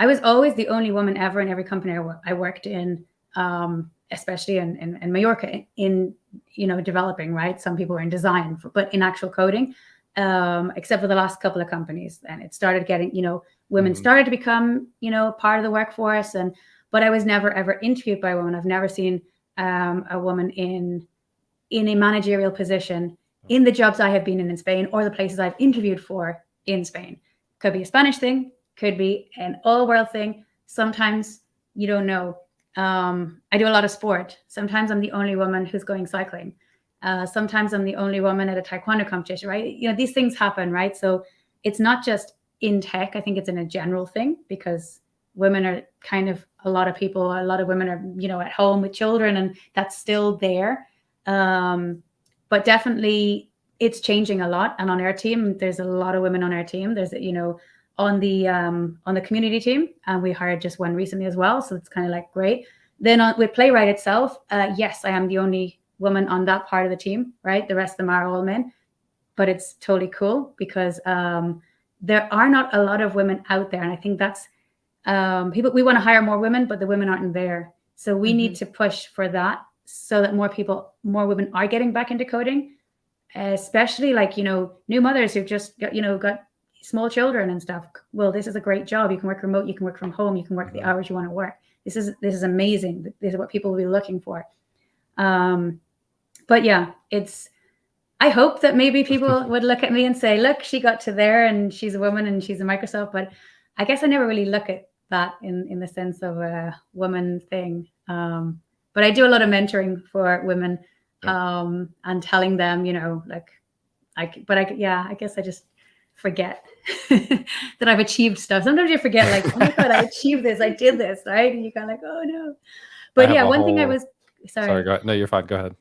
was always the only woman ever in every company I worked in, especially in Mallorca, in developing, right? Some people were in design, but in actual coding, except for the last couple of companies. And it started getting, women started to become, part of the workforce. but I was never ever interviewed by a woman. I've never seen a woman in a managerial position in the jobs I have been in Spain or the places I've interviewed for in Spain. Could be a Spanish thing, could be an all world thing. Sometimes you don't know. I do a lot of sport. Sometimes I'm the only woman who's going cycling. Sometimes I'm the only woman at a taekwondo competition, right? You know, these things happen, right? So it's not just in tech. I think it's in a general thing because women are kind of, a lot of women are, you know, at home with children, and that's still there. But definitely it's changing a lot. And on our team, there's a lot of women on our team. There's, you know, on the community team, and we hired just one recently as well. So it's kind of like great. Then with Playwright itself, yes, I am the only woman on that part of the team, right? The rest of them are all men, but it's totally cool because there are not a lot of women out there. And I think that's we want to hire more women, but the women aren't there. So we need to push for that so that more women are getting back into coding, especially like, you know, new mothers who've just got small children and stuff. Well, this is a great job. You can work remote, you can work from home, you can work the hours you want to work. This is amazing. This is what people will be looking for. But yeah, I hope that maybe people would look at me and say, look, she got to there and she's a woman and she's a Microsoft. But I guess I never really look at that in the sense of a woman thing. But I do a lot of mentoring for women and telling them, you know, like, I guess I just forget that I've achieved stuff. Sometimes you forget, like, oh my God, I achieved this, I did this, right? And you're kind of like, oh no. But yeah, one thing I was, sorry, go ahead. No, you're fine. Go ahead.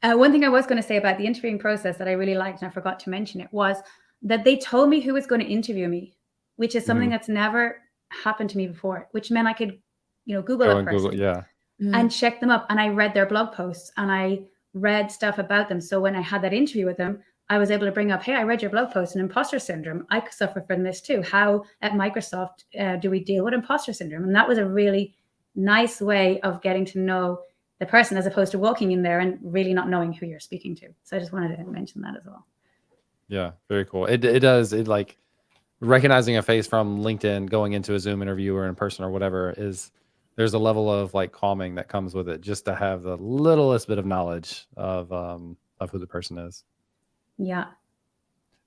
One thing I was going to say about the interviewing process that I really liked, and I forgot to mention it, was that they told me who was going to interview me, which is something that's never happened to me before, which meant I could, you know, Google a person and check them up. And I read their blog posts and I read stuff about them. So when I had that interview with them, I was able to bring up, hey, I read your blog post on imposter syndrome. I suffer from this too. How at Microsoft do we deal with imposter syndrome? And that was a really nice way of getting to know the person as opposed to walking in there and really not knowing who you're speaking to. So I just wanted to mention that as well. Yeah, very cool. It does like recognizing a face from LinkedIn going into a Zoom interview or in person or whatever there's a level of like calming that comes with it just to have the littlest bit of knowledge of who the person is. Yeah.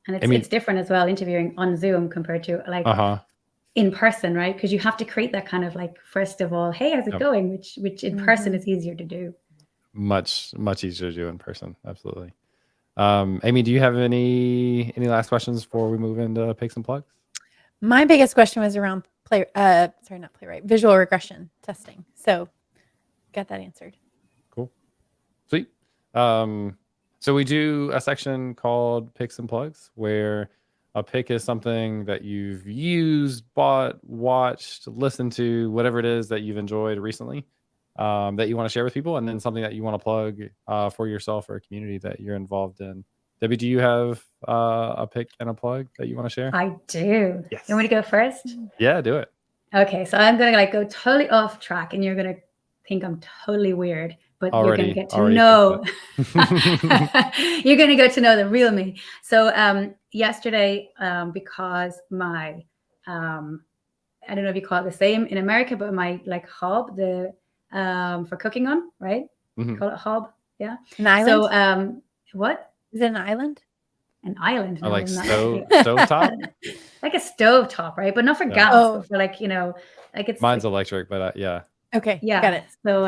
And it's different as well, interviewing on Zoom compared to like in person, right? Because you have to create that kind of like, first of all, hey, how's it going? Which in person is easier to do. Much easier to do in person. Absolutely. Amy, do you have any last questions before we move into picks and plugs? My biggest question was around visual regression testing. So got that answered. Cool. Sweet. So we do a section called picks and plugs where a pick is something that you've used, bought, watched, listened to, whatever it is that you've enjoyed recently that you want to share with people, and then something that you want to plug for yourself or a community that you're involved in. Debbie, do you have a pick and a plug that you want to share? I do. Yes. You want me to go first? Yeah, do it. Okay, so I'm going to like go totally off track and you're going to think I'm totally weird. But you're going to get to know, you're going to get to know the real me. So yesterday, because my, I don't know if you call it the same in America, but my like hob, for cooking on, right? Call it hob. Yeah. An island? So what? Is it an island? An island. I like stovetop? Like a stovetop, right? But not for gas, but for like, you know, like it's. Mine's electric, but yeah. Okay. Yeah. Got it. So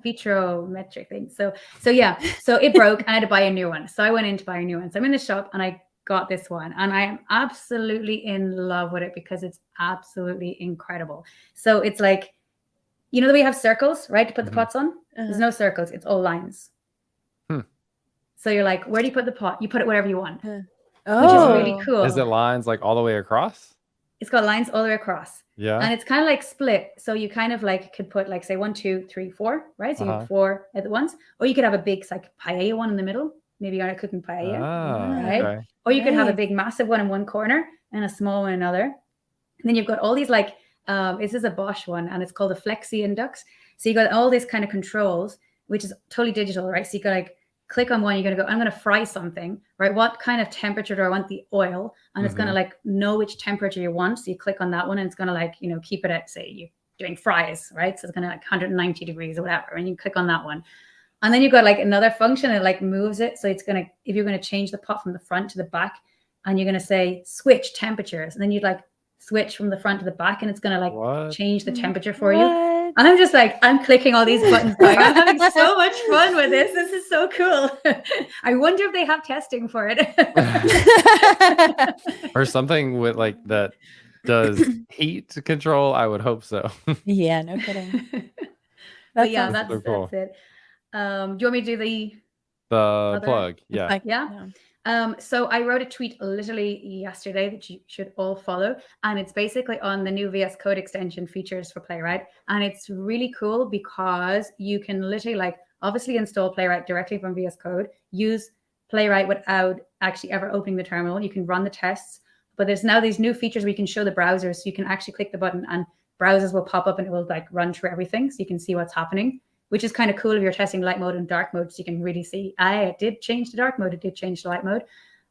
Vitrometric thing. So yeah. So it broke and I had to buy a new one. So I went in to buy a new one. So I'm in the shop and I got this one and I am absolutely in love with it because it's absolutely incredible. So it's like, you know, the way you have circles, right? To put the pots on. There's no circles. It's all lines. So you're like, where do you put the pot? You put it wherever you want. Which is really cool. Is it lines like all the way across? It's got lines all the way across. Yeah. And it's kind of like split. So you kind of like could put like say 1, 2, 3, 4, right? So you have 4 at once. Or you could have a big like paella one in the middle. Maybe you're cooking paella. Right? Okay. Or you could have a big massive one in one corner and a small one in another. And then you've got all these like, this is a Bosch one and it's called a Flexi Indux. So you got all these kind of controls, which is totally digital, right? So you can like click on one, you're going to go, I'm going to fry something, right? What kind of temperature do I want the oil? And it's going to like know which temperature you want. So you click on that one and it's going to like, you know, keep it at say doing fries, right? So it's going to like 190 degrees or whatever. And you click on that one. And then you've got like another function that like moves it. So it's going to, if you're going to change the pot from the front to the back, and you're going to say switch temperatures, and then you'd like switch from the front to the back, and it's going to like change the temperature for you. And I'm just like, I'm clicking all these buttons going, I'm having so much fun with this. This is so cool. I wonder if they have testing for it. Or something with like that does heat control. I would hope so. Yeah, no kidding. But yeah, that's cool. That's it. Do you want me to do the plug? Yeah. Yeah. So I wrote a tweet literally yesterday that you should all follow, and it's basically on the new VS Code extension features for Playwright, and it's really cool because you can literally like obviously install Playwright directly from VS Code, use Playwright without actually ever opening the terminal. You can run the tests, but there's now these new features where you can show the browsers, so you can actually click the button and browsers will pop up and it will like run through everything, so you can see what's happening, which is kind of cool if you're testing light mode and dark mode, so you can really see, it did change the dark mode, it did change the light mode.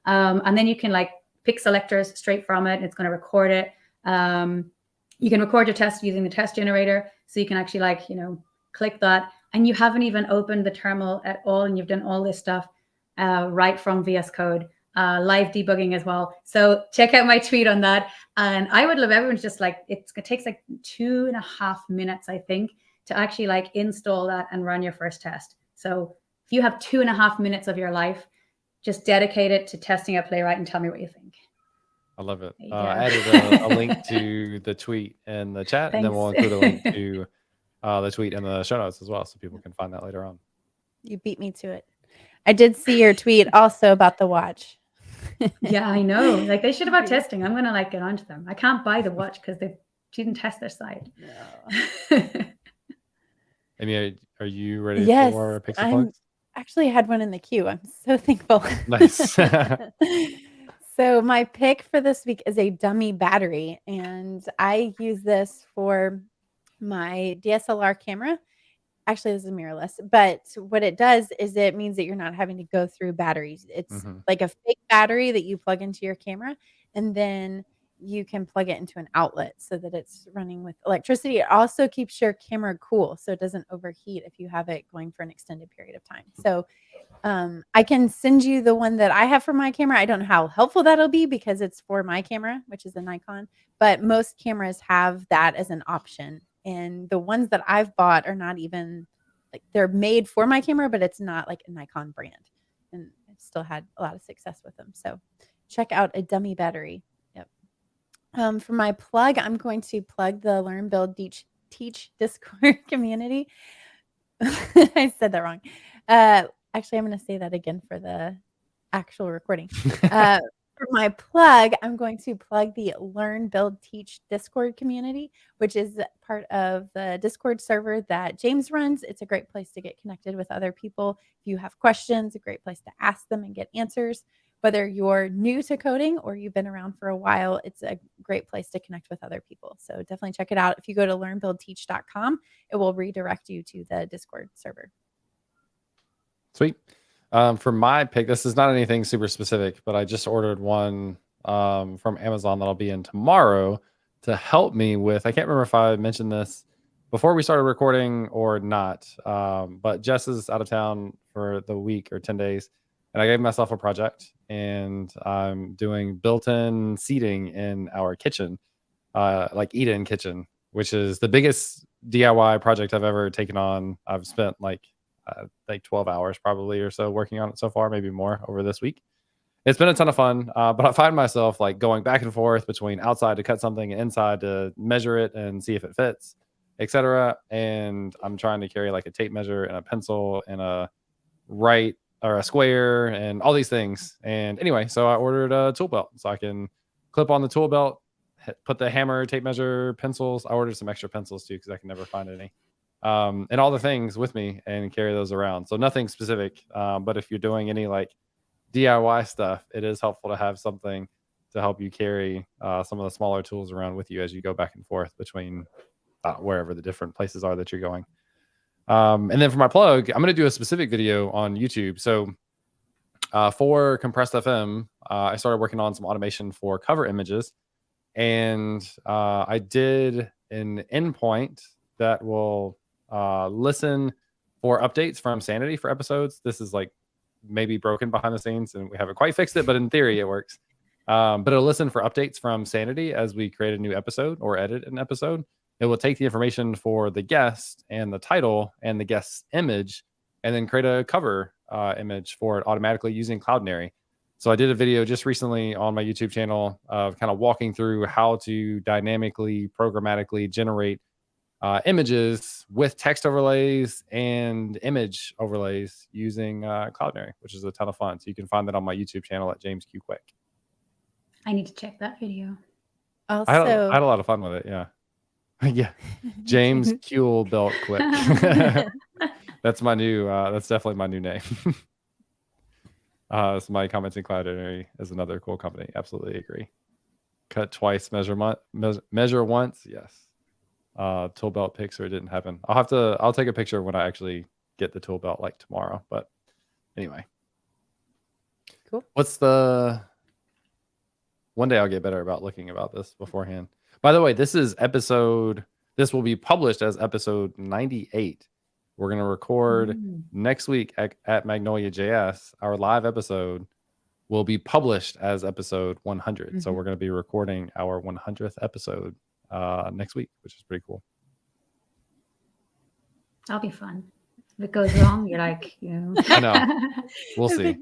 And then you can like pick selectors straight from it, and it's going to record it. You can record your test using the test generator, so you can actually like, click that, and you haven't even opened the terminal at all, and you've done all this stuff right from VS Code. Live debugging as well. So check out my tweet on that. And I would love everyone to just like, it takes like 2.5 minutes, I think, to actually like install that and run your first test. So if you have 2.5 minutes of your life, just dedicate it to testing out Playwright and tell me what you think. I love it. I added a link to the tweet in the chat, and then we'll include a link to the tweet in the show notes as well, so people can find that later on. You beat me to it. I did see your tweet also about the watch. Yeah, I know. Like they should have testing. I'm gonna like get onto them. I can't buy the watch because they didn't test their site. No. Amy, are you ready for Pixel Plugs? Actually had one in the queue. I'm so thankful. Nice. So my pick for this week is a dummy battery, and I use this for my DSLR camera. Actually, this is mirrorless, but what it does is it means that you're not having to go through batteries. It's like a fake battery that you plug into your camera, and then you can plug it into an outlet so that it's running with electricity. It also keeps your camera cool, so it doesn't overheat if you have it going for an extended period of time. So I can send you the one that I have for my camera. I don't know how helpful that'll be because it's for my camera, which is a Nikon, but most cameras have that as an option. And the ones that I've bought are not even like, they're made for my camera, but it's not like a Nikon brand. And I've still had a lot of success with them. So check out a dummy battery. Yep. For my plug, I'm going to plug the Learn, Build, Teach Discord community. I said that wrong. Actually, I'm going to say that again for the actual recording. For my plug, I'm going to plug the Learn, Build, Teach Discord community, which is part of the Discord server that James runs. It's a great place to get connected with other people. If you have questions, a great place to ask them and get answers. Whether you're new to coding or you've been around for a while, it's a great place to connect with other people. So definitely check it out. If you go to learnbuildteach.com, it will redirect you to the Discord server. Sweet. For my pick, this is not anything super specific, but I just ordered one from Amazon that'll be in tomorrow to help me with, I can't remember if I mentioned this before we started recording or not, but Jess is out of town for the week or 10 days, and I gave myself a project, and I'm doing built-in seating in our kitchen, like eat-in kitchen, which is the biggest DIY project I've ever taken on. I've spent like 12 hours probably or so working on it so far, maybe more over this week. It's been a ton of fun, but I find myself like going back and forth between outside to cut something and inside to measure it and see if it fits, etc. And I'm trying to carry like a tape measure and a pencil and a square and all these things. And anyway, so I ordered a tool belt so I can clip on the tool belt, put the hammer, tape measure, pencils. I ordered some extra pencils too because I can never find any. And all the things with me and carry those around. So nothing specific, but if you're doing any like DIY stuff, it is helpful to have something to help you carry some of the smaller tools around with you as you go back and forth between wherever the different places are that you're going. And then for my plug, I'm going to do a specific video on YouTube. So for Compressed FM, I started working on some automation for cover images, and I did an endpoint that will listen for updates from Sanity for episodes. This is like maybe broken behind the scenes and we haven't quite fixed it, but in theory it works. But it'll listen for updates from Sanity as we create a new episode or edit an episode. It will take the information for the guest and the title and the guest's image and then create a cover image for it automatically using Cloudinary. So I did a video just recently on my YouTube channel of kind of walking through how to dynamically, programmatically generate images with text overlays and image overlays using Cloudinary, which is a ton of fun. So you can find that on my YouTube channel at James Q Quick. I need to check that video. Also, I had a lot of fun with it. Yeah. Yeah. James Q Belt Quick. That's my new, that's definitely my new name. So my comments in Cloudinary is another cool company. Absolutely agree. Cut twice, measure once. Yes. Tool belt pics, or it didn't happen. I'll take a picture when I actually get the tool belt like tomorrow. But anyway. Cool. One day I'll get better about looking about this beforehand. By the way, this will be published as episode 98. We're going to record next week at Magnolia JS. Our live episode will be published as episode 100. So we're going to be recording our 100th episode next week, which is pretty cool. That'll be fun. If it goes wrong, you're like, I know. We'll see.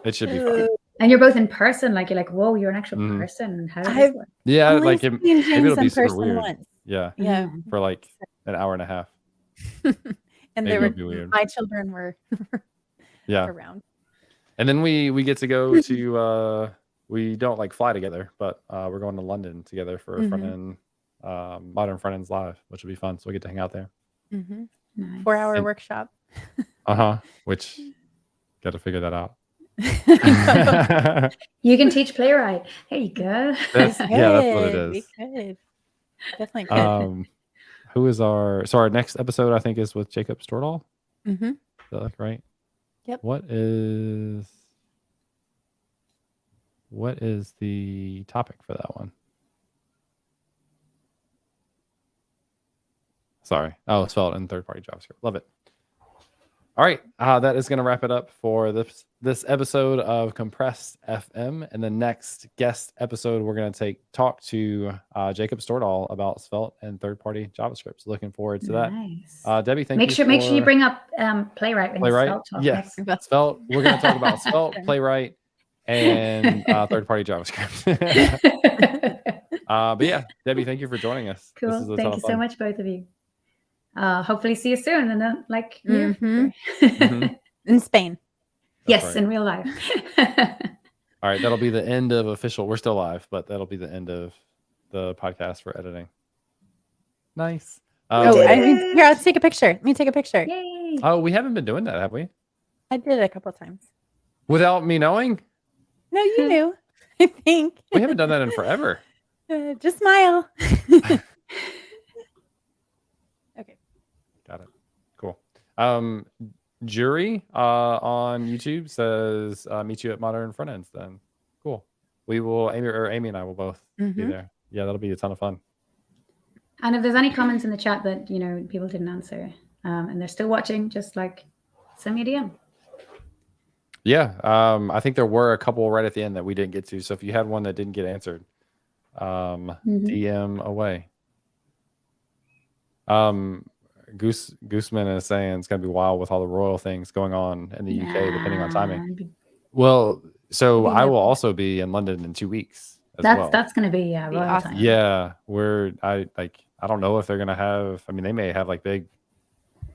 It should be fun. And you're both in person, like you're like, whoa, you're an actual person. How does this work? Yeah, only like seen maybe James it'll be in super person weird. once. Yeah. Yeah. For like an hour and a half. And Maybe it'll be weird. my children were around. And then we get to go to we don't like fly together, but we're going to London together for front end modern front ends live, which will be fun. So we get to hang out there. Nice. 4-hour workshop. Which got to figure that out. You can teach Playwright. There you go. That's what it is. We could. Definitely could. Who is our next episode? I think is with Jacob Stordahl. Is that like right? Yep. What is the topic for that one? Sorry. Oh, it's spelled in third-party JavaScript. Love it. All right. That is going to wrap it up for this episode of Compressed FM. And the next guest episode, we're going to talk to Jacob Stordahl about Svelte and third-party JavaScript. So looking forward to that. Nice. Debbie, make sure you bring up Playwright when Playwright. Svelte Yes. Svelte. We're going to talk about Svelte, Playwright, and third-party JavaScript. But yeah, Debbie, thank you for joining us. Cool. Thank you so much, both of you. Hopefully see you soon and then like in Spain. Yes, right. in real life. All right, that'll be the end of official. We're still live, but that'll be the end of the podcast for editing. Nice. Here, let's take a picture. Let me take a picture. Yay. Oh, we haven't been doing that, have we? I did it a couple times. Without me knowing? No, you knew. I think. We haven't done that in forever. Just smile. Okay. Got it. Cool. Jury on YouTube says meet you at Modern Front Ends then. Cool. We will, Amy and I will both be there. Yeah, that'll be a ton of fun. And if there's any comments in the chat that people didn't answer and they're still watching, just like send me a DM. Yeah, I think there were a couple right at the end that we didn't get to. So if you had one that didn't get answered, DM away. Gooseman is saying it's going to be wild with all the royal things going on in the UK, depending on timing. Well, so I will also be in London in 2 weeks. That's going to be royal awesome. time. Yeah, I don't know if they're going to have. I mean, they may have like big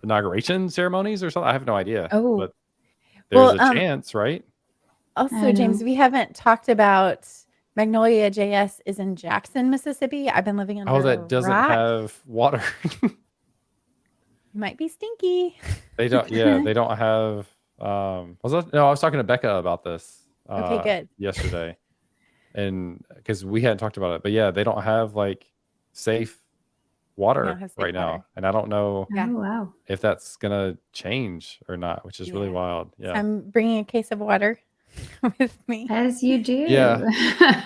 inauguration ceremonies or something. I have no idea. Oh, but there's a chance, right? Also, James, we haven't talked about Magnolia JS is in Jackson, Mississippi. I've been living under that doesn't have water. Might be stinky. They don't. Yeah, they don't have. I was talking to Becca about this. Okay, good. Yesterday, and because we hadn't talked about it, but yeah, they don't have like safe water right now, and I don't know if that's gonna change or not, which is really wild. Yeah, I'm bringing a case of water. with me. As you do. Yeah,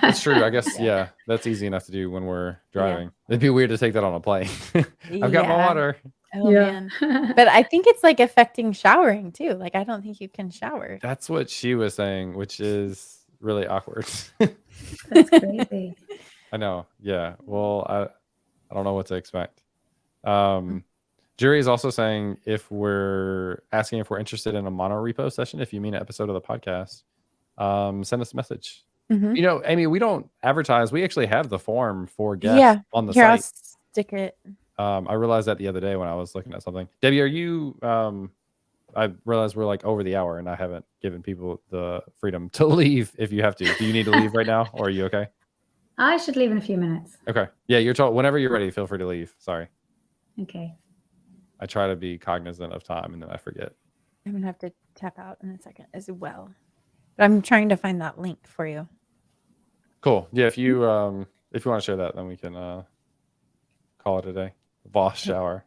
that's true. I guess, yeah, that's easy enough to do when we're driving. It'd be weird to take that on a plane. I've got my Yeah. water. Oh man. But I think it's like affecting showering too. Like I don't think you can shower. That's what she was saying, which is really awkward. That's crazy. I know. Yeah. Well, I don't know what to expect. Jury is also saying if we're interested in a mono repo session, if you mean an episode of the podcast, send us a message. You know, Amy, we don't advertise. We actually have the form for guests on the Here, I'll site. stick it. I realized that the other day when I was looking at something. Debbie, are you? I realized we're like over the hour, and I haven't given people the freedom to leave. If you have to, do you need to leave right now, or are you okay? I should leave in a few minutes. Okay. Yeah, you're told whenever you're ready. Feel free to leave. Sorry. Okay. I try to be cognizant of time, and then I forget. I'm gonna have to tap out in a second as well. But I'm trying to find that link for you. Cool. Yeah, if you want to share that, then we can call it a day. Voss shower.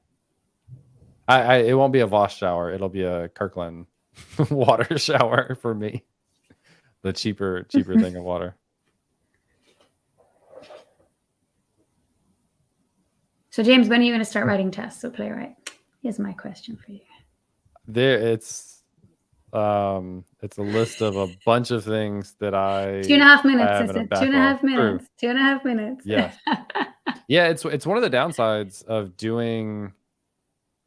It won't be a Voss shower. It'll be a Kirkland water shower for me. The cheaper thing of water. So James, when are you going to start writing tests with Playwright? Here's my question for you. It's a list of a bunch of things that I 2.5 minutes. have in a backlog. 2.5 minutes. 2.5 minutes. Yeah. Yeah, it's one of the downsides of doing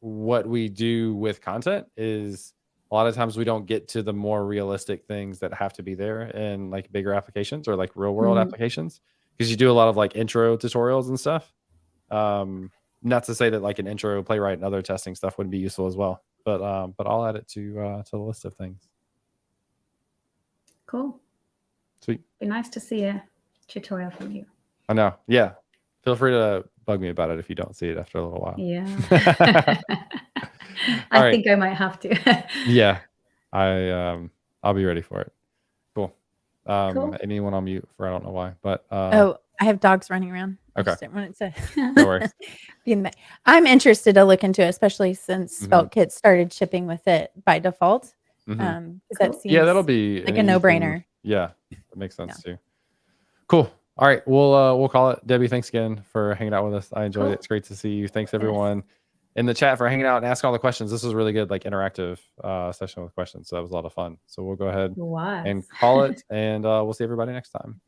what we do with content is a lot of times we don't get to the more realistic things that have to be there in like bigger applications or like real world applications, because you do a lot of like intro tutorials and stuff. Not to say that like an intro Playwright and other testing stuff would be useful as well, but I'll add it to the list of things. Cool. Sweet. Be nice to see a tutorial from you. I know. Yeah. Feel free to bug me about it if you don't see it after a little while. Yeah. I think I might have to. Yeah. I'll be ready for it. Cool. Cool. Anyone on mute for I don't know why, but I have dogs running around. Okay. I just didn't want it to no worries. be in the back. I'm interested to look into it, especially since Spelt Kit started shipping with it by default. That seems that'll be like a no-brainer. Yeah, that makes sense too. Cool. All right, we'll call it. Debbie, thanks again for hanging out with us. I enjoyed it. It's great to see you. Thanks everyone in the chat for hanging out and asking all the questions. This was a really good, like interactive session with questions. So that was a lot of fun. So we'll go ahead and call it, and we'll see everybody next time.